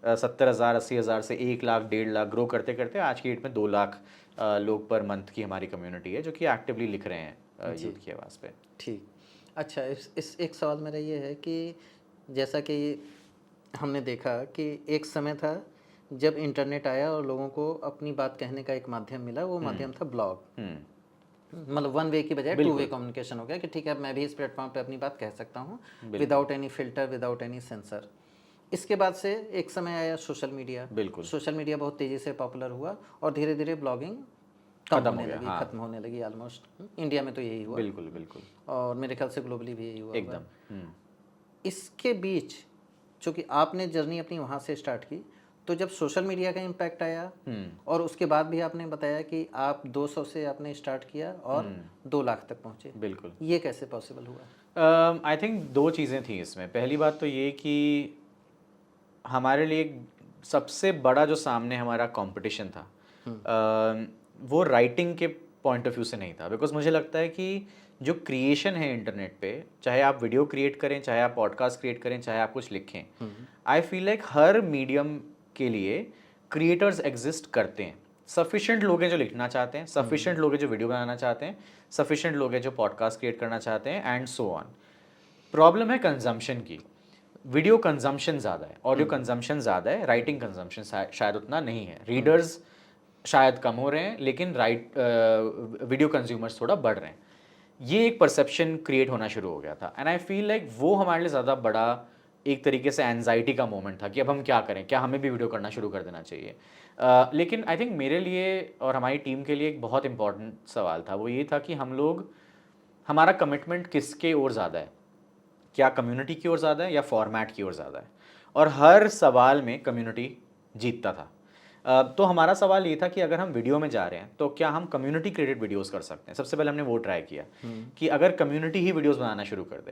Speaker 1: 70,000 80,000 से 1 लाख 1.5 लाख ग्रो करते करते आज की डेट में 2 लाख लोग पर मंथ की हमारी कम्युनिटी है जो कि एक्टिवली लिख रहे हैं यूथ की आवाज़ पे।
Speaker 2: ठीक। अच्छा, इस एक सवाल मेरा ये है कि जैसा कि हमने देखा कि एक समय था जब इंटरनेट आया और लोगों को अपनी बात कहने का एक माध्यम मिला, वो माध्यम था ब्लॉग। मतलब वन वे की बजाय टू वे कम्युनिकेशन हो गया कि ठीक है, मैं भी इस प्लेटफॉर्म पे अपनी बात कह सकता हूँ without any filter, without any sensor. इसके बाद से एक समय आया सोशल मीडिया। सोशल मीडिया बहुत तेज़ी से पॉपुलर हुआ और धीरे धीरे ब्लॉगिंग खत्म होने लगी ऑलमोस्ट। इंडिया में तो यही हुआ।
Speaker 1: बिल्कुल।
Speaker 2: और मेरे ख्याल से ग्लोबली भी यही हुआ
Speaker 1: एकदम।
Speaker 2: इसके बीच चूँकि आपने जर्नी अपनी वहाँ से स्टार्ट की, तो जब सोशल मीडिया का इम्पैक्ट आया और उसके बाद भी आपने बताया कि आप 200 से आपने स्टार्ट किया और 2 लाख तक पहुँचे,
Speaker 1: बिल्कुल,
Speaker 2: ये कैसे पॉसिबल हुआ?
Speaker 1: आई थिंक 2 चीज़ें थी इसमें। पहली बात तो ये कि हमारे लिए सबसे बड़ा जो सामने हमारा कंपटीशन था वो राइटिंग के पॉइंट ऑफ व्यू से नहीं था, बिकॉज मुझे लगता है कि जो क्रिएशन है इंटरनेट पे, चाहे आप वीडियो क्रिएट करें, चाहे आप पॉडकास्ट क्रिएट करें, चाहे आप कुछ लिखें, I feel like her medium के लिए क्रिएटर्स एग्जिस्ट करते हैं। सफिशिएंट लोग हैं जो लिखना चाहते हैं, सफिशिएंट लोग हैं जो वीडियो बनाना चाहते हैं, सफिशिएंट लोग हैं जो पॉडकास्ट क्रिएट करना चाहते हैं एंड सो ऑन। प्रॉब्लम है कंजम्पशन की। वीडियो कंजम्पशन ज़्यादा है, ऑडियो कंजम्पशन ज़्यादा है, राइटिंग कंजम्पशन शायद उतना नहीं है। रीडर्स शायद कम हो रहे हैं, लेकिन वीडियो कंज्यूमर्स थोड़ा बढ़ रहे हैं। ये एक परसेप्शन क्रिएट होना शुरू हो गया था एंड आई फील लाइक वो हमारे लिए ज़्यादा बड़ा एक तरीके से एनजाइटी का मोमेंट था कि अब हम क्या करें, क्या हमें भी वीडियो करना शुरू कर देना चाहिए। लेकिन आई थिंक मेरे लिए और हमारी टीम के लिए एक बहुत इंपॉर्टेंट सवाल था, वो ये था कि हमारा कमिटमेंट किसके ओर ज़्यादा है, क्या कम्युनिटी की ओर ज़्यादा है या फॉर्मेट की ओर ज़्यादा है। और हर सवाल में कम्युनिटी जीतता था। तो हमारा सवाल ये था कि अगर हम वीडियो में जा रहे हैं तो क्या हम कम्युनिटी क्रिएटेड वीडियोस कर सकते हैं। सबसे पहले हमने वो ट्राई किया कि अगर कम्युनिटी ही वीडियोस बनाना शुरू कर दे,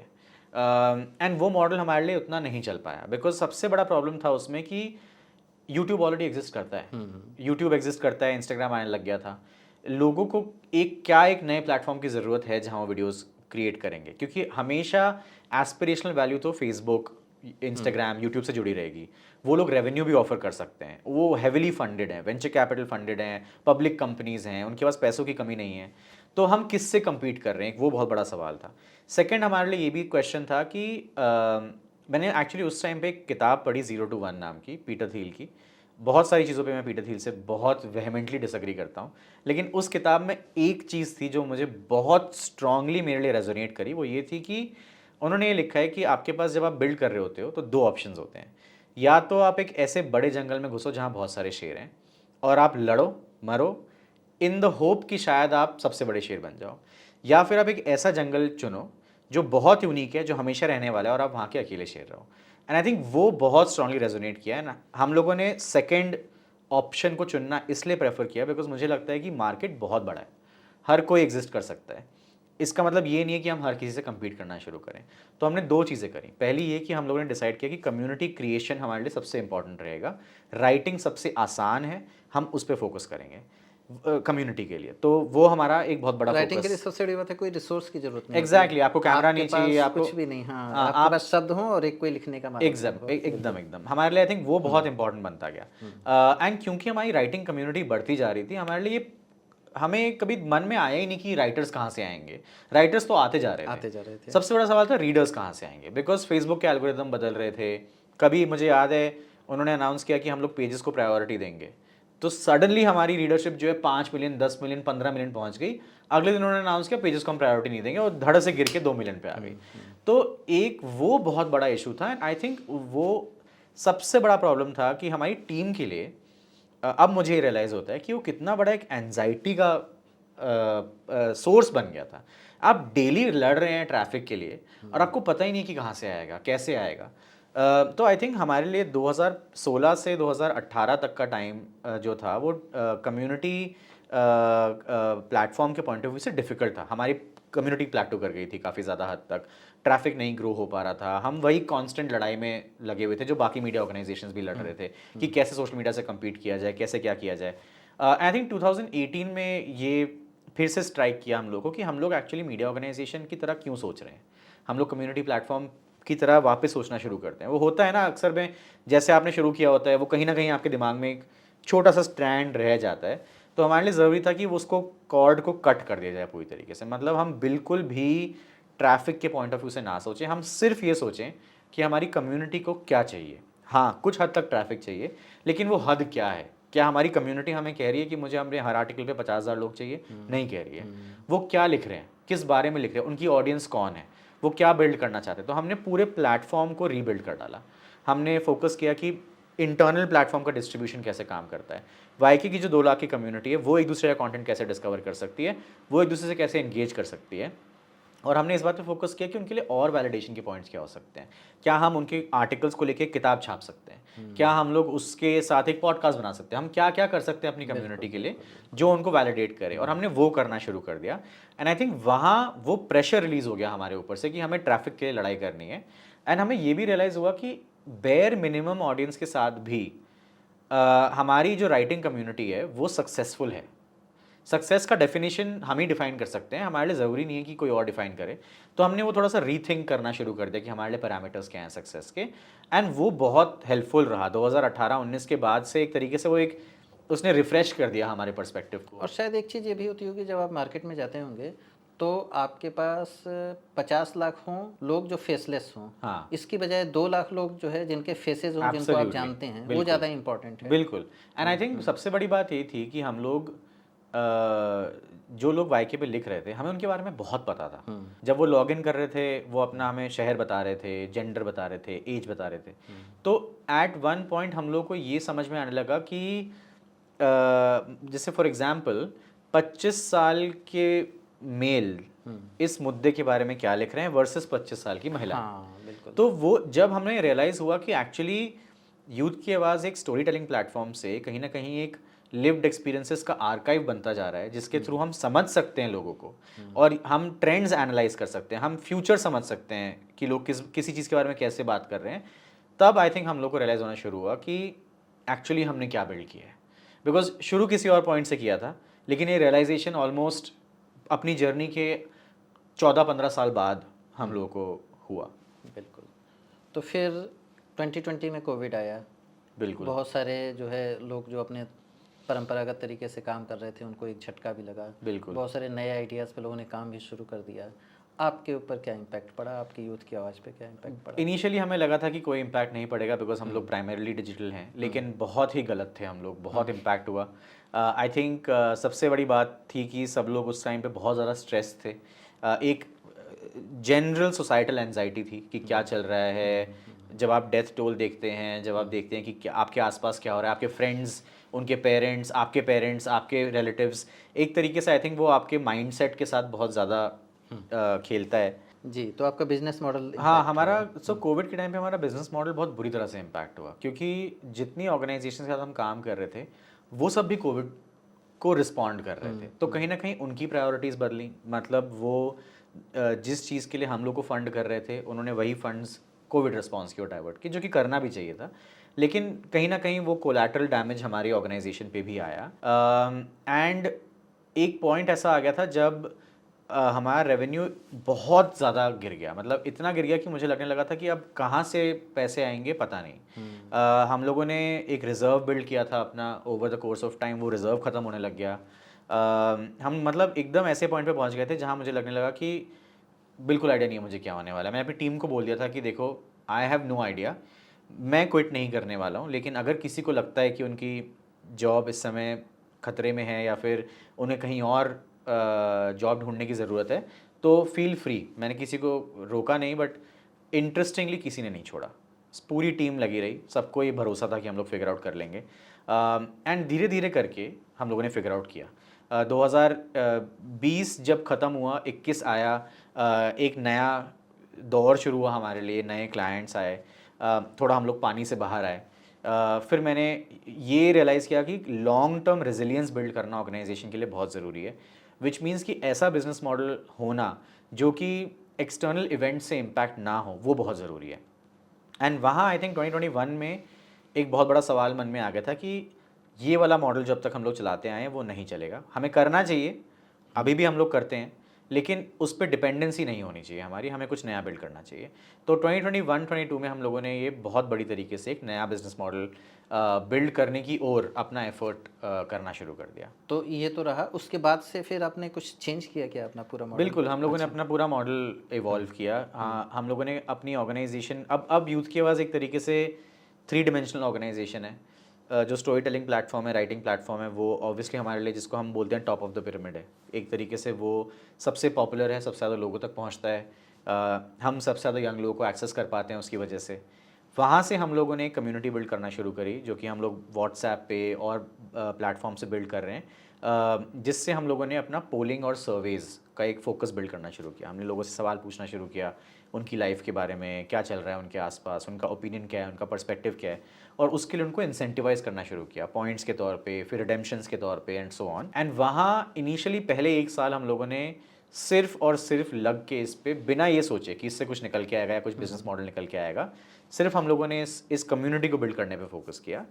Speaker 1: एंड वो मॉडल हमारे लिए उतना नहीं चल पाया बिकॉज सबसे बड़ा प्रॉब्लम था उसमें कि यूट्यूब ऑलरेडी एग्जिस्ट करता है, यूट्यूब एग्जिस्ट करता है, इंस्टाग्राम आने लग गया था। लोगों को एक नए प्लेटफॉर्म की ज़रूरत है जहाँ वो वीडियोस क्रिएट करेंगे, क्योंकि हमेशा एस्पिरेशनल वैल्यू तो फेसबुक, इंस्टाग्राम, यूट्यूब से जुड़ी रहेगी। वो लोग रेवेन्यू भी ऑफर कर सकते हैं, वो हैविली फंडेड हैं, वेंचर कैपिटल फंडेड हैं, पब्लिक कंपनीज हैं, उनके पास पैसों की कमी नहीं है। तो हम किससे compete कर रहे हैं, वो बहुत बड़ा सवाल था। सेकेंड हमारे लिए ये भी क्वेश्चन था कि मैंने एक्चुअली उस टाइम पे एक किताब पढ़ी 0 to 1 नाम की, पीटर थिल की। बहुत सारी चीज़ों पे मैं पीटर थिल से बहुत वेहेमेंटली डिसएग्री करता हूँ, लेकिन उस किताब में एक चीज़ थी जो मुझे बहुत स्ट्रांगली मेरे लिए रेजोनेट करी। वो ये थी कि उन्होंने ये लिखा है कि आपके पास जब आप बिल्ड कर रहे होते हो तो दो ऑप्शंस होते हैं। या तो आप एक ऐसे बड़े जंगल में घुसो जहाँ बहुत सारे शेर हैं और आप लड़ो मरो इन द होप कि शायद आप सबसे बड़े शेर बन जाओ, या फिर आप एक ऐसा जंगल चुनो जो बहुत यूनिक है, जो हमेशा रहने वाला है और आप वहाँ के अकेले शेर रहो। एंड आई थिंक वो बहुत स्ट्रांगली रेजोनेट किया है ना। हम लोगों ने सेकेंड ऑप्शन को चुनना इसलिए प्रेफर किया बिकॉज मुझे लगता है कि मार्केट बहुत बड़ा है, हर कोई एग्जिस्ट कर सकता है। इसका मतलब ये नहीं है कि हम हर किसी से compete करना शुरू करें। तो हमने दो चीज़ें करी। पहली ये कि हम लोगों ने डिसाइड किया कि कम्युनिटी क्रिएशन हमारे लिए सबसे इंपॉर्टेंट रहेगा, राइटिंग सबसे आसान है, हम उस पर फोकस करेंगे कम्युनिटी के लिए। तो वो हमारा एक बहुत बड़ा
Speaker 2: राइटिंग के लिए
Speaker 1: फोकस।
Speaker 2: सबसे बड़ी बात है कोई रिसोर्स की जरूरत नहीं
Speaker 1: एग्जैक्टली, आपको कैमरा
Speaker 2: आपके
Speaker 1: नहीं चाहिए,
Speaker 2: पास
Speaker 1: आपको
Speaker 2: कुछ भी नहीं। हाँ,
Speaker 1: हाँ,
Speaker 2: आपके पास शब्द हो और एक कोई लिखने का माध्यम हो।
Speaker 1: एकदम हमारे लिए आई थिंक वो बहुत इंपॉर्टेंट बनता गया। एंड क्योंकि हमारी राइटिंग कम्युनिटी बढ़ती जा रही थी, हमारे लिए हमें कभी मन में आया ही नहीं कि राइटर्स कहाँ से आएंगे। राइटर्स तो आते जा रहे थे। सबसे बड़ा सवाल था रीडर्स कहाँ से आएंगे, बिकॉज फेसबुक के एल्गोरिदम बदल रहे थे। कभी मुझे याद है उन्होंने अनाउंस किया कि हम लोग पेजेस को प्रायोरिटी देंगे, तो सडनली हमारी रीडरशिप जो है 5 मिलियन, 10 मिलियन, 15 मिलियन पहुंच गई। अगले दिन उन्होंने अनाउंस किया पेजेस को हम प्रायोरिटी नहीं देंगे, और धड़ से गिर के 2 मिलियन पे आ गई। तो एक वो बहुत बड़ा इशू था एंड आई थिंक वो सबसे बड़ा प्रॉब्लम था कि हमारी टीम के लिए अब मुझे ये रियलाइज़ होता है कि वो कितना बड़ा एक एंजाइटी का सोर्स बन गया था। आप डेली लड़ रहे हैं ट्रैफिक के लिए और आपको पता ही नहीं कि कहाँ से आएगा, कैसे आएगा। तो आई थिंक हमारे लिए 2016 से 2018 तक का टाइम जो था वो कम्युनिटी प्लेटफॉर्म के पॉइंट ऑफ व्यू से डिफ़िकल्ट था। हमारी कम्युनिटी प्लेटो कर गई थी काफ़ी ज़्यादा हद तक, ट्रैफिक नहीं ग्रो हो पा रहा था, हम वही कांस्टेंट लड़ाई में लगे हुए थे जो बाकी मीडिया ऑर्गेनाइजेशंस भी लड़ रहे थे कि कैसे सोशल मीडिया से कम्पीट किया जाए, कैसे क्या किया जाए। आई थिंक 2018 में ये फिर से स्ट्राइक किया हम लोग को कि हम लोग एक्चुअली मीडिया ऑर्गेनाइजेशन की तरह क्यों सोच रहे हैं, हम लोग कम्युनिटी प्लेटफॉर्म की तरह वापस सोचना शुरू करते हैं। वो होता है ना अक्सर में, जैसे आपने शुरू किया होता है वो कहीं ना कहीं आपके दिमाग में एक छोटा सा स्ट्रैंड रह जाता है। तो हमारे लिए ज़रूरी था कि वो उसको कॉर्ड को कट कर दिया जाए पूरी तरीके से। मतलब हम बिल्कुल भी ट्रैफिक के पॉइंट ऑफ व्यू से ना सोचें, हम सिर्फ ये सोचें कि हमारी कम्युनिटी को क्या चाहिए। हाँ, कुछ हद तक ट्रैफिक चाहिए, लेकिन वो हद क्या है। क्या हमारी कम्युनिटी हमें कह रही है कि मुझे हमने हर आर्टिकल पे 50,000 लोग चाहिए? नहीं कह रही है। वो क्या लिख रहे हैं, किस बारे में लिख रहे हैं, उनकी ऑडियंस कौन है, वो क्या बिल्ड करना चाहते हैं। तो हमने पूरे प्लेटफॉर्म को रीबिल्ड कर डाला। हमने फोकस किया कि इंटरनल प्लेटफॉर्म का डिस्ट्रीब्यूशन कैसे काम करता है, वाईके की जो 2 लाख की कम्युनिटी है वो एक दूसरे का कंटेंट कैसे डिस्कवर कर सकती है, वो एक दूसरे से कैसे एंगेज कर सकती है। और हमने इस बात पे फोकस किया कि उनके लिए और वैलिडेशन के पॉइंट्स क्या हो सकते हैं। क्या हम उनके आर्टिकल्स को लेके किताब छाप सकते हैं, क्या हम लोग उसके साथ एक पॉडकास्ट बना सकते हैं, हम क्या क्या कर सकते हैं अपनी कम्युनिटी के लिए जो उनको वैलिडेट करे। और हमने वो करना शुरू कर दिया एंड आई थिंक वहाँ वो प्रेशर रिलीज हो गया हमारे ऊपर से कि हमें ट्रैफिक के लिए लड़ाई करनी है। एंड हमें ये भी रियलाइज़ हुआ कि बेयर मिनिमम ऑडियंस के साथ भी हमारी जो राइटिंग कम्युनिटी है वो सक्सेसफुल है। सक्सेस का डेफिनेशन हम ही डिफाइन कर सकते हैं, हमारे लिए ज़रूरी नहीं है कि कोई और डिफाइन करे। तो हमने वो थोड़ा सा रीथिंक करना शुरू कर दिया कि हमारे लिए पैरामीटर्स क्या हैं सक्सेस के, एंड वो बहुत हेल्पफुल रहा। 2018-19 के बाद से एक तरीके से वो एक उसने रिफ्रेश कर दिया हमारे पर्सपेक्टिव को।
Speaker 2: और शायद एक चीज़ ये भी होती होगी, जब आप मार्केट में जाते होंगे तो आपके पास 50 लाख हों लोग जो फेसलेस हों,
Speaker 1: हाँ,
Speaker 2: इसकी बजाय 2 लाख लोग जो है जिनके फेसेस हों, जिनको आप
Speaker 1: एब्सोल्युटली,
Speaker 2: जानते हैं, वो
Speaker 1: बिल्कुल,
Speaker 2: ज़्यादा इम्पोर्टेंट है।
Speaker 1: बिल्कुल। एंड आई थिंक सबसे बड़ी बात ये थी कि हम लोग जो लोग वाईके पे लिख रहे थे, हमें उनके बारे में बहुत पता था। जब वो लॉगिन कर रहे थे, वो अपना हमें शहर बता रहे थे, जेंडर बता रहे थे, एज बता रहे थे। तो एट वन पॉइंट हम लोग को ये समझ में आने लगा कि जैसे फॉर एग्जांपल 25 साल के मेल इस मुद्दे के बारे में क्या लिख रहे हैं वर्सेस 25 साल की महिला।
Speaker 2: हाँ बिल्कुल।
Speaker 1: तो वो जब हमें रियलाइज़ हुआ कि एक्चुअली यूथ की आवाज़ एक स्टोरी टेलिंग प्लेटफॉर्म से कहीं ना कहीं एक लिव्ड एक्सपीरियंसेस का आर्काइव बनता जा रहा है, जिसके थ्रू हम समझ सकते हैं लोगों को और हम ट्रेंड्स एनालाइज कर सकते हैं, हम फ्यूचर समझ सकते हैं कि लोग किसी चीज़ के बारे में कैसे बात कर रहे हैं। तब आई थिंक हम लोग को रियलाइज़ होना शुरू हुआ कि एक्चुअली हमने क्या बिल्ड किया है। बिकॉज शुरू किसी और पॉइंट से किया था, लेकिन ये रियलाइजेशन ऑलमोस्ट अपनी जर्नी के 14-15 साल बाद हम लोगों को हुआ।
Speaker 2: बिल्कुल। तो फिर 2020 में कोविड आया,
Speaker 1: बिल्कुल,
Speaker 2: बहुत सारे जो है लोग जो अपने परंपरागत तरीके से काम कर रहे थे उनको एक झटका भी लगा,
Speaker 1: बिल्कुल।
Speaker 2: बहुत सारे नए आइडियाज़ पे लोगों ने काम भी शुरू कर दिया। आपके ऊपर क्या इम्पैक्ट पड़ा, आपकी यूथ की आवाज़ पे क्या इम्पैक्ट पड़ा?
Speaker 1: इनिशियली हमें लगा था कि कोई इम्पैक्ट नहीं पड़ेगा बिकॉज हम लोग प्राइमरीली डिजिटल हैं, लेकिन बहुत ही गलत थे हम लोग, बहुत इम्पैक्ट हुआ। आई थिंक सबसे बड़ी बात थी कि सब लोग उस टाइम पे बहुत ज़्यादा स्ट्रेस थे। एक जनरल सोसाइटल एंजाइटी थी कि क्या चल रहा है। जब आप डेथ टोल देखते हैं, जब आप देखते हैं कि आपके आसपास क्या हो रहा है, आपके फ्रेंड्स, उनके पेरेंट्स, आपके रिलेटिव्स, एक तरीके से आई थिंक वो आपके माइंडसेट के साथ बहुत ज़्यादा खेलता है।
Speaker 2: जी, तो आपका बिजनेस मॉडल
Speaker 1: हाँ,
Speaker 2: इम्पैक्ट
Speaker 1: हमारा
Speaker 2: हुआ।
Speaker 1: कोविड के टाइम पे हमारा बिजनेस मॉडल बहुत बुरी तरह से इम्पैक्ट हुआ, क्योंकि जितनी ऑर्गेनाइजेशन के साथ हम काम कर रहे थे वो सब भी कोविड को रिस्पॉन्ड कर रहे थे। तो कहीं ना कहीं उनकी प्रायोरिटीज़ बदली, मतलब वो जिस चीज़ के लिए हम लोग को फंड कर रहे थे, उन्होंने वही फंड्स कोविड रिस्पॉन्स की ओर डाइवर्ट की, जो कि करना भी चाहिए था। लेकिन कहीं ना कहीं वो कोलैटरल डैमेज हमारी ऑर्गेनाइजेशन पे भी आया। एंड एक पॉइंट ऐसा आ गया था जब हमारा रेवेन्यू बहुत ज़्यादा गिर गया, मतलब इतना गिर गया कि मुझे लगने लगा था कि अब कहाँ से पैसे आएंगे पता नहीं। हम लोगों ने एक रिज़र्व बिल्ड किया था अपना, over the course of time वो रिज़र्व ख़त्म होने लग गया। हम मतलब एकदम ऐसे पॉइंट पे पहुंच गए थे जहाँ मुझे लगने लगा कि बिल्कुल आइडिया नहीं है मुझे क्या होने वाला है। मैंने अपनी टीम को बोल दिया था कि देखो, आई हैव नो आइडिया, मैं क्विट नहीं करने वाला हूँ, लेकिन अगर किसी को लगता है कि उनकी जॉब इस समय खतरे में है या फिर उन्हें कहीं और जॉब ढूंढने की ज़रूरत है, तो फील फ्री। मैंने किसी को रोका नहीं, बट इंटरेस्टिंगली किसी ने नहीं छोड़ा। पूरी टीम लगी रही, सबको ये भरोसा था कि हम लोग फिगर आउट कर लेंगे। एंड धीरे धीरे करके हम लोगों ने फिगर आउट किया। 2020 जब ख़त्म हुआ, 21 आया, एक नया दौर शुरू हुआ हमारे लिए, नए क्लाइंट्स आए, थोड़ा हम लोग पानी से बाहर आए। फिर मैंने ये रियलाइज़ किया कि लॉन्ग टर्म रेजिलियंस बिल्ड करना ऑर्गेनाइजेशन के लिए बहुत ज़रूरी है, विच मीन्स कि ऐसा बिजनेस मॉडल होना जो कि एक्सटर्नल इवेंट से इम्पैक्ट ना हो, वो बहुत ज़रूरी है। एंड वहाँ आई थिंक 2021 में एक बहुत बड़ा सवाल मन में आ गया था कि ये वाला मॉडल जब तक हम लोग चलाते आए हैं वो नहीं चलेगा। हमें करना चाहिए, अभी भी हम लोग करते हैं, लेकिन उस पर डिपेंडेंसी नहीं होनी चाहिए हमारी, हमें कुछ नया बिल्ड करना चाहिए। तो 2021-22 में हम लोगों ने ये बहुत बड़ी तरीके से एक नया बिजनेस मॉडल बिल्ड करने की ओर अपना एफर्ट करना शुरू कर दिया।
Speaker 2: तो ये तो रहा, उसके बाद से फिर आपने कुछ चेंज किया क्या अपना पूरा मॉडल?
Speaker 1: बिल्कुल, हम लोगों ने अपना पूरा मॉडल इवॉल्व किया। हाँ, हम लोगों ने अपनी ऑर्गेनाइजेशन, अब यूथ की आवाज़ एक तरीके से 3 डिमेंशनल ऑर्गेनाइजेशन है। जो स्टोरी टेलिंग प्लेटफॉर्म है, राइटिंग प्लेटफॉर्म है, वो ऑब्वियसली हमारे लिए, जिसको हम बोलते हैं टॉप ऑफ द पिरामिड है। एक तरीके से वो सबसे पॉपुलर है, सबसे ज़्यादा लोगों तक पहुंचता है। हम सबसे ज़्यादा यंग लोगों को एक्सेस कर पाते हैं उसकी वजह से। वहाँ से हम लोगों ने एक कम्युनिटी बिल्ड करना शुरू करी, जो कि हम लोग व्हाट्सएप पे और प्लेटफॉर्म से बिल्ड कर रहे हैं, जिससे हम लोगों ने अपना पोलिंग और सर्वेज़ का एक फोकस बिल्ड करना शुरू किया। हमने लोगों से सवाल पूछना शुरू किया, उनकी लाइफ के बारे में, क्या चल रहा है उनके आसपास, उनका ओपिनियन क्या है, उनका पर्सपेक्टिव क्या है, और उसके लिए उनको इंसेंटिवाइज करना शुरू किया, पॉइंट्स के तौर पे, फिर रिडेम्पशंस के तौर पे, एंड सो ऑन। एंड वहाँ इनिशियली पहले 1 साल हम लोगों ने सिर्फ और सिर्फ लग के इस पे, बिना ये सोचे कि इससे कुछ निकल के आएगा या कुछ बिजनेस मॉडल निकल के आएगा, सिर्फ हम लोगों ने इस कम्युनिटी को बिल्ड करने पे फोकस किया।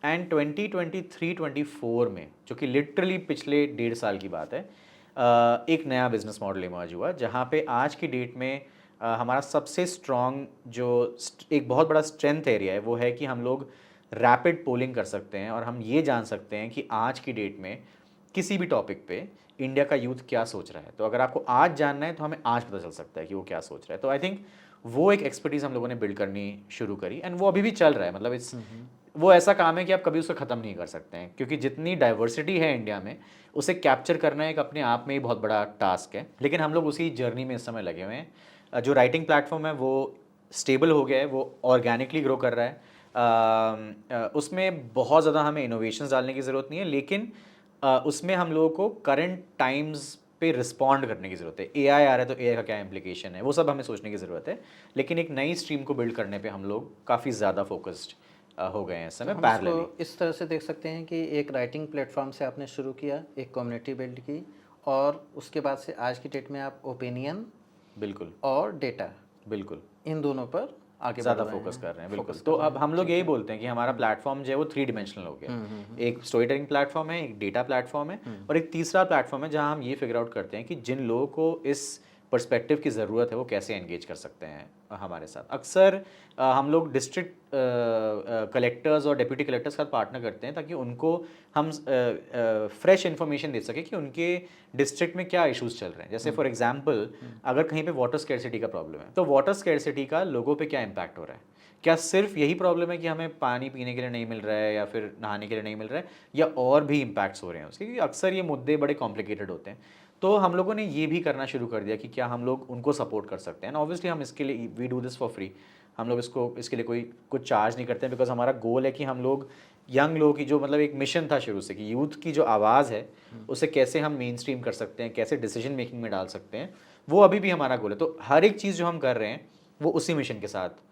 Speaker 1: एंड 2023-24 में, जो कि लिटरली पिछले 1.5 साल की बात है, एक नया बिजनेस मॉडल इमर्ज हुआ, जहाँ पे आज की डेट में हमारा सबसे स्ट्रॉन्ग जो एक बहुत बड़ा स्ट्रेंथ एरिया है, वो है कि हम लोग रैपिड पोलिंग कर सकते हैं और हम ये जान सकते हैं कि आज की डेट में किसी भी टॉपिक पे इंडिया का यूथ क्या सोच रहा है। तो अगर आपको आज जानना है तो हमें आज पता चल सकता है कि वो क्या सोच रहा है। तो आई थिंक वो एक एक्सपर्टीज हम लोगों ने बिल्ड करनी शुरू करी एंड वो अभी भी चल रहा है। मतलब इट्स वो ऐसा काम है कि आप कभी उसको ख़त्म नहीं कर सकते हैं, क्योंकि जितनी डाइवर्सिटी है इंडिया में उसे कैप्चर करना एक अपने आप में ही बहुत बड़ा टास्क है। लेकिन हम लोग उसी जर्नी में इस समय लगे हुए हैं। जो राइटिंग प्लेटफॉर्म है वो स्टेबल हो गया है, वो ऑर्गेनिकली ग्रो कर रहा है। उसमें बहुत ज़्यादा हमें इनोवेशंस डालने की ज़रूरत नहीं है, लेकिन उसमें हम लोगों को करंट टाइम्स पे रिस्पॉन्ड करने की ज़रूरत है। एआई आ रहा है तो एआई का क्या इम्प्लीकेशन है, वो सब हमें सोचने की ज़रूरत है। लेकिन एक नई स्ट्रीम को बिल्ड करने पे हम लोग काफ़ी ज़्यादा फोकस्ड हो गए हैं इस समय
Speaker 2: हम
Speaker 1: पैरेलली।
Speaker 2: इसको इस तरह से देख सकते हैं कि एक राइटिंग प्लेटफॉर्म से आपने शुरू किया, एक कम्युनिटी बिल्ड की, और उसके बाद से आज की डेट में आप ओपिनियन
Speaker 1: बिल्कुल
Speaker 2: और डेटा
Speaker 1: बिल्कुल
Speaker 2: इन दोनों पर आगे बढ़
Speaker 1: ज़्यादा
Speaker 2: रहे
Speaker 1: फोकस कर रहे हैं। बिल्कुल।
Speaker 2: फोकस
Speaker 1: तो
Speaker 2: कर रहे
Speaker 1: अब
Speaker 2: हैं।
Speaker 1: हम लोग
Speaker 2: ठीक
Speaker 1: यही
Speaker 2: है।
Speaker 1: बोलते हैं कि हमारा प्लेटफॉर्म जो है वो 3 डिमेंशनल हो गया है। एक स्टोरी टेलिंग प्लेटफॉर्म है, एक डेटा प्लेटफॉर्म है, और एक तीसरा प्लेटफॉर्म है जहाँ हम ये फिगर आउट करते हैं कि जिन लोगों को इस पर्सपेक्टिव की ज़रूरत है वो कैसे एंगेज कर सकते हैं हमारे साथ। अक्सर हम लोग डिस्ट्रिक्ट कलेक्टर्स और डिप्यूटी कलेक्टर्स के साथ पार्टनर करते हैं ताकि उनको हम फ्रेश इन्फॉर्मेशन दे सकें कि उनके डिस्ट्रिक्ट में क्या इश्यूज चल रहे हैं। जैसे फॉर एग्जांपल अगर कहीं पे वाटर स्कैर्सिटी का प्रॉब्लम है तो वाटर स्कैर्सिटी का लोगों पे क्या इम्पैक्ट हो रहा है। क्या सिर्फ यही प्रॉब्लम है कि हमें पानी पीने के लिए नहीं मिल रहा है या फिर नहाने के लिए नहीं मिल रहा है, या और भी इम्पैक्ट्स हो रहे हैं उसके, क्योंकि अक्सर ये मुद्दे बड़े कॉम्प्लिकेटेड होते हैं। तो हम लोगों ने ये भी करना शुरू कर दिया कि क्या हम लोग उनको सपोर्ट कर सकते हैं। एंड ऑब्वियसली हम इसके लिए we do this for free. हम लोग इसके लिए कोई कुछ चार्ज नहीं करते हैं, बिकॉज हमारा गोल है कि हम लोग यंग लोगों की जो मतलब एक मिशन था शुरू से कि यूथ की जो आवाज़ है उसे कैसे हम मेन स्ट्रीम कर सकते हैं, कैसे डिसीजन मेकिंग में डाल सकते हैं, वो अभी भी हमारा गोल है। तो हर एक चीज़ जो हम कर रहे हैं वो उसी मिशन के साथ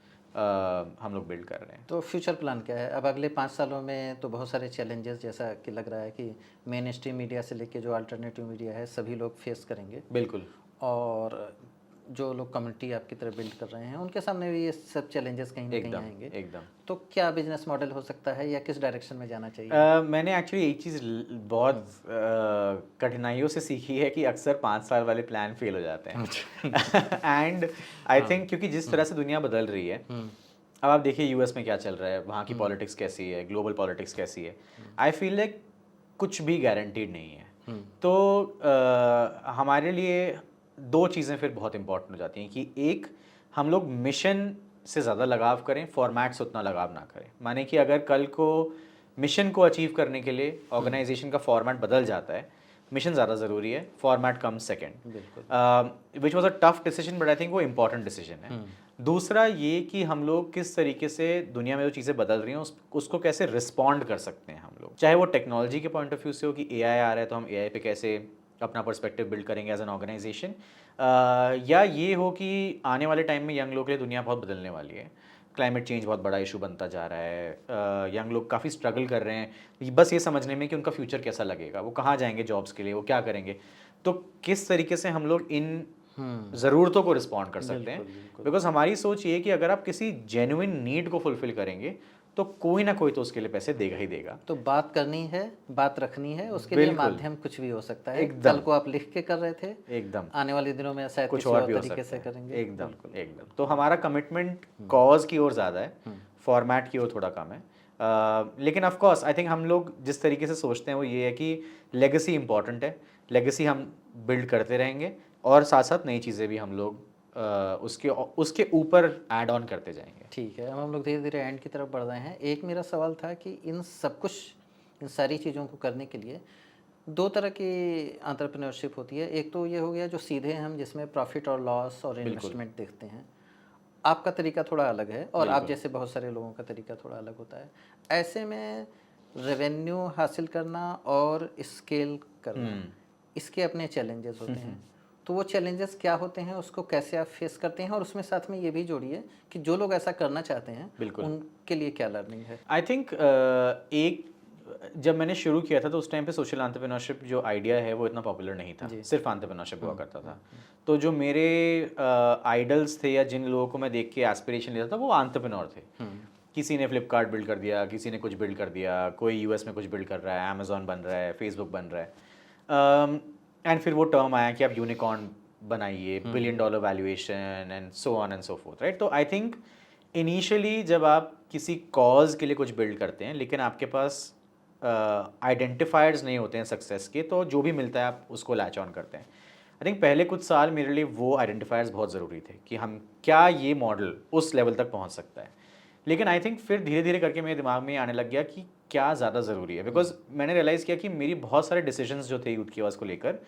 Speaker 1: हम लोग बिल्ड कर रहे हैं।
Speaker 2: तो फ्यूचर प्लान क्या है अब अगले 5 सालों में? तो बहुत सारे चैलेंजेस जैसा कि लग रहा है कि मेन स्ट्रीम मीडिया से लेके जो अल्टरनेटिव मीडिया है सभी लोग फेस करेंगे,
Speaker 1: बिल्कुल
Speaker 2: और जो लोग कम्युनिटी आपकी तरफ बिल्ड कर रहे हैं उनके सामने भी ये सब चैलेंजेस कहीं ना कहीं
Speaker 1: एकदम
Speaker 2: आएंगे।
Speaker 1: एकदम।
Speaker 2: तो क्या बिजनेस मॉडल हो सकता है या किस डायरेक्शन में जाना चाहिए?
Speaker 1: मैंने एक्चुअली एक चीज़ बहुत कठिनाइयों से सीखी है कि अक्सर 5 साल वाले प्लान फेल हो जाते हैं। एंड आई थिंक क्योंकि जिस तरह से दुनिया बदल रही है, अब आप देखिए यूएस में क्या चल रहा है, वहाँ की पॉलिटिक्स कैसी है, ग्लोबल पॉलिटिक्स कैसी है। आई फील लाइक कुछ भी गारंटीड नहीं है। तो हमारे लिए 2 चीज़ें फिर बहुत इंपॉर्टेंट हो जाती हैं कि एक, हम लोग मिशन से ज़्यादा लगाव करें, फॉर्मेट से उतना लगाव ना करें। माने कि अगर कल को मिशन को अचीव करने के लिए ऑर्गेनाइजेशन का फॉर्मेट बदल जाता है, मिशन ज़्यादा ज़रूरी है, format come second. Which was a tough decision but I think वो इम्पॉर्टेंट डिसीजन है। दूसरा ये कि हम लोग किस तरीके से दुनिया में जो चीज़ें बदल रही हैं उसको कैसे रिस्पॉन्ड कर सकते हैं हम लोग, चाहे वो टेक्नोलॉजी के पॉइंट ऑफ व्यू से हो कि एआई आ रहा है तो हम एआई पे कैसे अपना पर्सपेक्टिव बिल्ड करेंगे एज एन ऑर्गेनाइजेशन, या ये हो कि आने वाले टाइम में यंग लोग के लिए दुनिया बहुत बदलने वाली है। क्लाइमेट चेंज बहुत बड़ा इशू बनता जा रहा है, यंग लोग काफ़ी स्ट्रगल कर रहे हैं बस ये समझने में कि उनका फ्यूचर कैसा लगेगा, वो कहाँ जाएंगे जॉब्स के लिए, वो क्या करेंगे। तो किस तरीके से हम लोग इन ज़रूरतों को रिस्पॉन्ड कर सकते हैं, बिकॉज हमारी सोच ये है कि अगर आप किसी जेन्युइन नीड को फुलफिल करेंगे तो कोई ना कोई तो उसके लिए पैसे देगा ही देगा।
Speaker 2: तो बात करनी है, बात रखनी है, उसके लिए
Speaker 1: बिल्कुल।
Speaker 2: माध्यम कुछ भी हो सकता है।
Speaker 1: एकदम।
Speaker 2: कल को आप लिख के कर रहे थे,
Speaker 1: एकदम
Speaker 2: आने वाले दिनों में शायद
Speaker 1: कुछ
Speaker 2: किसी
Speaker 1: और
Speaker 2: और
Speaker 1: भी हो
Speaker 2: तरीके से
Speaker 1: सकता है।
Speaker 2: करेंगे।
Speaker 1: एकदम
Speaker 2: बिल्कुल।
Speaker 1: एकदम। तो हमारा कमिटमेंट कॉज की ओर ज़्यादा है, फॉर्मेट की ओर थोड़ा कम है। लेकिन ऑफ कोर्स आई थिंक हम लोग जिस तरीके से सोचते हैं वो ये है कि लेगेसी इंपॉर्टेंट है, लेगेसी हम बिल्ड करते रहेंगे और साथ साथ नई चीज़ें भी हम लोग उसके ऊपर ऐड ऑन करते जाएंगे।
Speaker 2: ठीक है, अब हम लोग धीरे धीरे एंड की तरफ बढ़ रहे हैं। एक मेरा सवाल था कि इन सारी चीज़ों को करने के लिए 2 तरह की एंटरप्रेन्योरशिप होती है। एक तो ये हो गया जो सीधे हम जिसमें प्रॉफिट और लॉस और इन्वेस्टमेंट देखते हैं। आपका तरीका थोड़ा अलग है और आप जैसे बहुत सारे लोगों का तरीका थोड़ा अलग होता है। ऐसे में रेवेन्यू हासिल करना और स्केल करना, इसके अपने चैलेंजेस होते हैं। तो वो चैलेंजेस क्या होते हैं, उसको कैसे आप फेस करते हैं, और उसमें साथ में ये भी जोड़िए कि जो लोग ऐसा करना चाहते हैं उनके लिए क्या लर्निंग है?
Speaker 1: आई थिंक एक जब मैंने शुरू किया था तो उस टाइम पे सोशल एंटरप्रेन्योरशिप जो आइडिया है वो इतना पॉपुलर नहीं था, सिर्फ एंटरप्रेन्योरशिप हुआ करता था। तो जो मेरे आइडल्स थे या जिन लोगों को मैं देख के एस्पिरेशन लेता था वो एंटरप्रेन्योर थे। किसी ने फ्लिपकार्ट बिल्ड कर दिया, किसी ने कुछ बिल्ड कर दिया, कोई यूएस में कुछ बिल्ड कर रहा है, अमेजोन बन रहा है, फेसबुक बन रहा है, एंड फिर वो टर्म आया कि आप यूनिकॉर्न बनाइए, $1 billion valuation and so on and so fourth, right. तो आई थिंक इनिशियली जब आप किसी कॉज के लिए कुछ बिल्ड करते हैं लेकिन आपके पास आइडेंटिफायर्स नहीं होते हैं सक्सेस के, तो जो भी मिलता है आप उसको लैच ऑन करते हैं। आई थिंक पहले कुछ साल मेरे लिए वो आइडेंटिफायर्स बहुत ज़रूरी थे कि हम क्या ये मॉडल उस लेवल तक पहुंच सकता है। लेकिन आई थिंक फिर धीरे धीरे करके मेरे दिमाग में आने लग गया कि क्या ज़्यादा ज़रूरी है, बिकॉज मैंने रियलाइज़ किया कि मेरी बहुत सारे डिसीजंस जो थे यूथ की आवाज़ को लेकर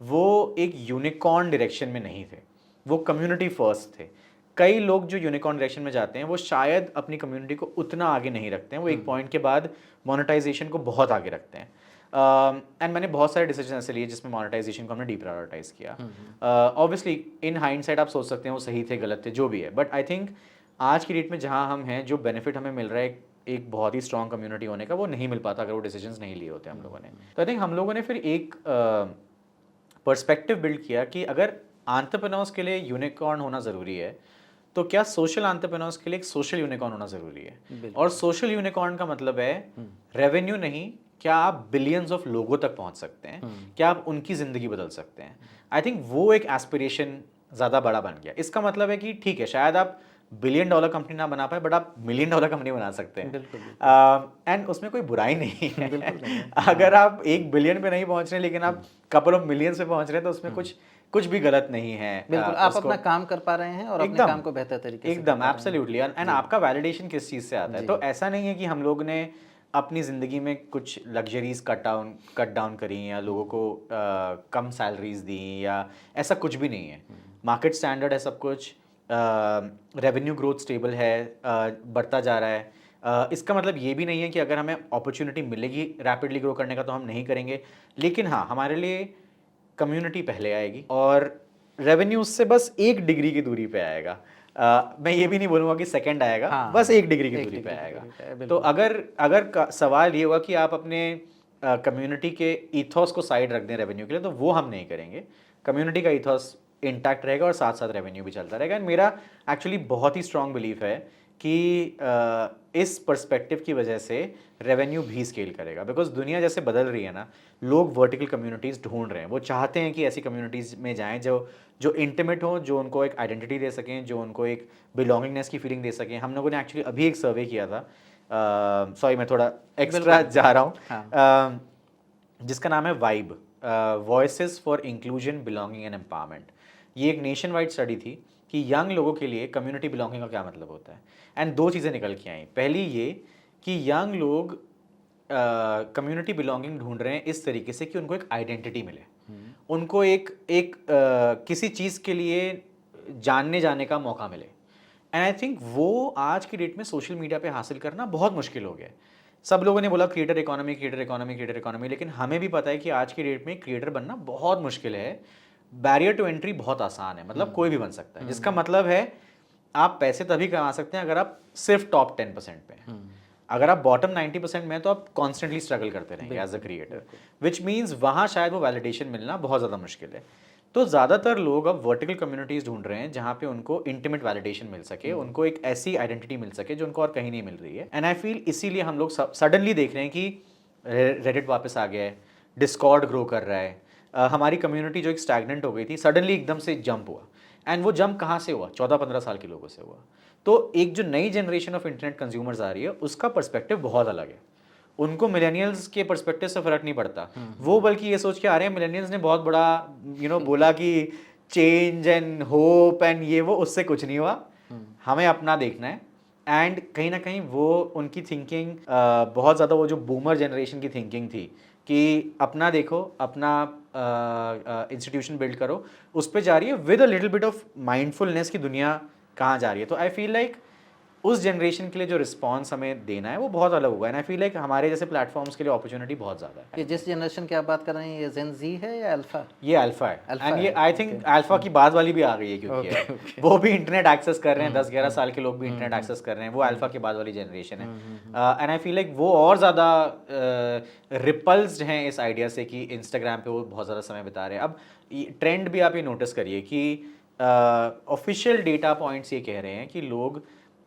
Speaker 1: वो एक यूनिकॉर्न डायरेक्शन में नहीं थे, वो कम्युनिटी फर्स्ट थे। कई लोग जो यूनिकॉर्न डायरेक्शन में जाते हैं वो शायद अपनी कम्युनिटी को उतना आगे नहीं रखते हैं, वो एक पॉइंट के बाद मोनेटाइजेशन को बहुत आगे रखते हैं। एंड मैंने बहुत सारे डिसीजन ऐसे लिए जिसमें मोनेटाइजेशन को हमने डीप्रायोरिटाइज किया। ऑब्वियसली इन हाइंडसाइड आप सोच सकते हैं वो सही थे गलत थे जो भी है, बट आई थिंक आज की डेट में जहाँ हम हैं जो बेनिफिट हमें मिल रहा है एक बहुत ही स्ट्रॉन्ग कम्युनिटी होने का, वो नहीं मिल पाता अगर वो डिसीजंस नहीं लिए होते हम लोगों ने। तो आई थिंक हम लोगों ने फिर एक पर्सपेक्टिव बिल्ड किया कि अगर एंटरप्रेन्योर्स के लिए यूनिकॉर्न होना ज़रूरी है तो क्या सोशल एंटरप्रेन्योर्स के लिए एक सोशल यूनिकॉर्न होना ज़रूरी है। और सोशल यूनिकॉर्न का मतलब है रेवेन्यू नहीं, क्या आप बिलियंस ऑफ लोगों तक पहुंच सकते हैं, क्या आप उनकी ज़िंदगी बदल सकते हैं। आई थिंक वो एक एस्पिरेशन ज़्यादा बड़ा बन गया। इसका मतलब है कि ठीक है शायद आप $1 बिलियन कंपनी ना बना पाए बट आप $1 मिलियन कंपनी बना सकते हैं। एंड उसमें कोई बुराई नहीं है। अगर आप 1 बिलियन पे नहीं पहुंच रहे लेकिन आप कपल ऑफ मिलियंस पे पहुंच रहे हैं तो उसमें कुछ भी गलत नहीं है।
Speaker 2: बिल्कुल, आप अपना काम कर पा रहे हैं और अपने काम को बेहतर तरीके से
Speaker 1: एकदम एब्सोल्युटली। एंड आपका वैलिडेशन किस चीज़ से आता है, तो ऐसा नहीं है कि हम लोग ने अपनी ज़िंदगी में कुछ लग्जरीज कट डाउन करी या लोगों को कम सैलरीज दी या ऐसा कुछ भी नहीं है। मार्केट स्टैंडर्ड है सब कुछ, रेवेन्यू ग्रोथ स्टेबल है, बढ़ता जा रहा है। इसका मतलब ये भी नहीं है कि अगर हमें अपॉर्चुनिटी मिलेगी रैपिडली ग्रो करने का तो हम नहीं करेंगे, लेकिन हाँ हमारे लिए कम्युनिटी पहले आएगी और रेवेन्यू उससे बस 1 डिग्री की दूरी पे आएगा। मैं ये भी नहीं बोलूँगा कि सेकंड आएगा,
Speaker 2: हाँ,
Speaker 1: बस 1 डिग्री की दूरी पे आएगा। तो अगर सवाल ये होगा कि आप अपने कम्युनिटी के ईथॉस को साइड रख दें रेवेन्यू के लिए, तो वो हम नहीं करेंगे। कम्युनिटी का ईथॉस इंटैक्ट रहेगा और साथ साथ रेवेन्यू भी चलता रहेगा। एंड मेरा एक्चुअली बहुत ही स्ट्रॉन्ग बिलीफ है कि इस पर्सपेक्टिव की वजह से रेवेन्यू भी स्केल करेगा, बिकॉज दुनिया जैसे बदल रही है ना, लोग वर्टिकल कम्युनिटीज़ ढूंढ रहे हैं। वो चाहते हैं कि ऐसी कम्युनिटीज़ में जाएं जो इंटीमेट हो, जो उनको एक आइडेंटिटी दे सकें, जो उनको एक बिलोंगिंगनेस की फीलिंग दे सकें। हम लोगों ने एक्चुअली अभी एक सर्वे किया था, सॉरी मैं थोड़ा एक्स्ट्रा जा रहा हूँ, जिसका नाम है vibe, voices for inclusion belonging and empowerment. ये एक नेशन वाइड स्टडी थी कि यंग लोगों के लिए कम्युनिटी बिलोंगिंग का क्या मतलब होता है। एंड 2 चीज़ें निकल के आई। पहली ये कि यंग लोग कम्युनिटी बिलोंगिंग ढूंढ रहे हैं इस तरीके से कि उनको एक आइडेंटिटी मिले, उनको एक किसी चीज़ के लिए जानने जाने का मौका मिले। एंड आई थिंक वो आज की डेट में सोशल मीडिया पे हासिल करना बहुत मुश्किल हो गया है। सब लोगों ने बोला creator economy creator economy creator economy, लेकिन हमें भी पता है कि आज की डेट में क्रिएटर बनना बहुत मुश्किल है। बैरियर टू एंट्री बहुत आसान है, मतलब कोई भी बन सकता है, जिसका मतलब है आप पैसे तभी कमा सकते हैं अगर आप सिर्फ टॉप 10% पे हैं। अगर आप बॉटम 90% में तो आप कॉन्स्टेंटली स्ट्रगल करते रहेंगे as a creator, which means वहाँ शायद वो वैलिडेशन मिलना बहुत ज़्यादा मुश्किल है। तो ज़्यादातर लोग अब वर्टिकल कम्युनिटीज़ ढूंढ रहे हैं जहाँ पे उनको इंटीमेट वैलिडेशन मिल सके, उनको एक ऐसी आइडेंटिटी मिल सके जो उनको और कहीं नहीं मिल रही है। एंड आई फील इसीलिए हम लोग सडनली देख रहे हैं कि रेडिट वापस आ गया है, डिस्कॉर्ड ग्रो कर रहा है। हमारी कम्युनिटी जो एक स्टैग्नेंट हो गई थी सडनली एकदम से जंप हुआ। एंड वो जंप कहाँ से हुआ? 14-15 साल के लोगों से हुआ। तो एक जो नई जनरेशन ऑफ इंटरनेट कंज्यूमर्स आ रही है उसका पर्सपेक्टिव बहुत अलग है। उनको मिलेनियल्स के पर्सपेक्टिव से फ़र्क नहीं पड़ता, वो बल्कि ये सोच के आ रहे हैं मिलेनियल्स ने बहुत बड़ा बोला कि चेंज एंड होप एंड ये वो, उससे कुछ नहीं हुआ, हमें अपना देखना है। एंड कहीं ना कहीं वो उनकी थिंकिंग बहुत ज़्यादा वो जो बूमर जनरेशन की थिंकिंग थी कि अपना देखो, अपना इंस्टीट्यूशन बिल्ड करो, उस पर जा रही है with a little bit of mindfulness की दुनिया कहाँ जा रही है। तो आई फील लाइक उस जनरेशन के लिए जो रिस्पॉन्स हमें देना है वो बहुत अलग होगा। एंड आई फील लाइक हमारे जैसे प्लेटफॉर्म्स के लिए अपॉर्चुनिटी बहुत ज़्यादा है।
Speaker 2: ये जिस जनरेशन की आप बात कर रहे हैं ये जेन जी है या अल्फा?
Speaker 1: ये अल्फा है। एंड ये आई थिंक अल्फा की बाद वाली भी आ गई है, क्योंकि वो भी इंटरनेट एक्सेस कर रहे हैं, 10-11 साल के लोग भी इंटरनेट एक्सेस कर रहे हैं, वो अल्फा के बाद वाली जनरेशन है। एंड आई फील लाइक वो और ज़्यादा रिपल्स्ड हैं इस आइडिया से कि इंस्टाग्राम पे वो बहुत ज़्यादा समय बिता रहे हैं। अब ट्रेंड भी आप ये नोटिस करिए कि ऑफिशियल डेटा पॉइंट्स ये कह रहे हैं कि लोग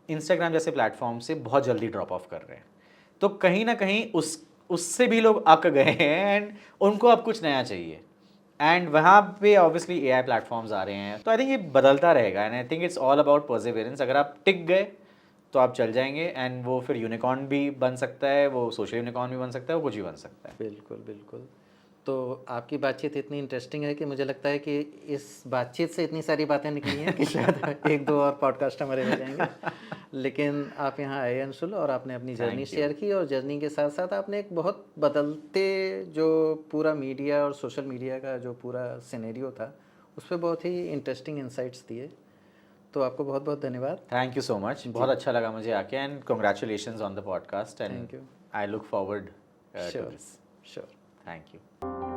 Speaker 1: इंस्टाग्राम जैसे प्लेटफॉर्म से बहुत जल्दी ड्रॉप ऑफ कर रहे हैं। तो कहीं ना कहीं उससे भी लोग अक गए हैं एंड उनको अब कुछ नया चाहिए। एंड वहाँ पे ऑब्वियसली AI प्लेटफॉर्म्स आ रहे हैं। तो आई थिंक ये बदलता रहेगा and I think it's all about Perseverance. अगर आप टिक गए तो आप चल जाएंगे एंड वो फिर यूनिकॉर्न भी बन सकता है, वो सोशल यूनिकॉर्न भी बन सकता है, वो कुछ भी बन सकता है।
Speaker 2: बिल्कुल बिल्कुल। तो आपकी बातचीत इतनी इंटरेस्टिंग है कि मुझे लगता है कि इस बातचीत से इतनी सारी बातें निकली हैं कि शायद एक दो और पॉडकास्ट हमारे हो जाएंगे। लेकिन आप यहाँ आए अंशुल, और आपने अपनी जर्नी
Speaker 1: Thank you.
Speaker 2: शेयर की, और जर्नी के साथ साथ आपने एक बहुत बदलते जो पूरा मीडिया और सोशल मीडिया का जो पूरा सिनेरियो था उस पर बहुत ही इंटरेस्टिंग इंसाइट्स दिए। तो आपको बहुत बहुत धन्यवाद।
Speaker 1: थैंक यू सो मच, बहुत अच्छा लगा मुझे आके, and congratulations on the podcast, and
Speaker 2: Thank you.
Speaker 1: I look forward to
Speaker 2: sure
Speaker 1: this.
Speaker 2: Sure.
Speaker 1: Thank you.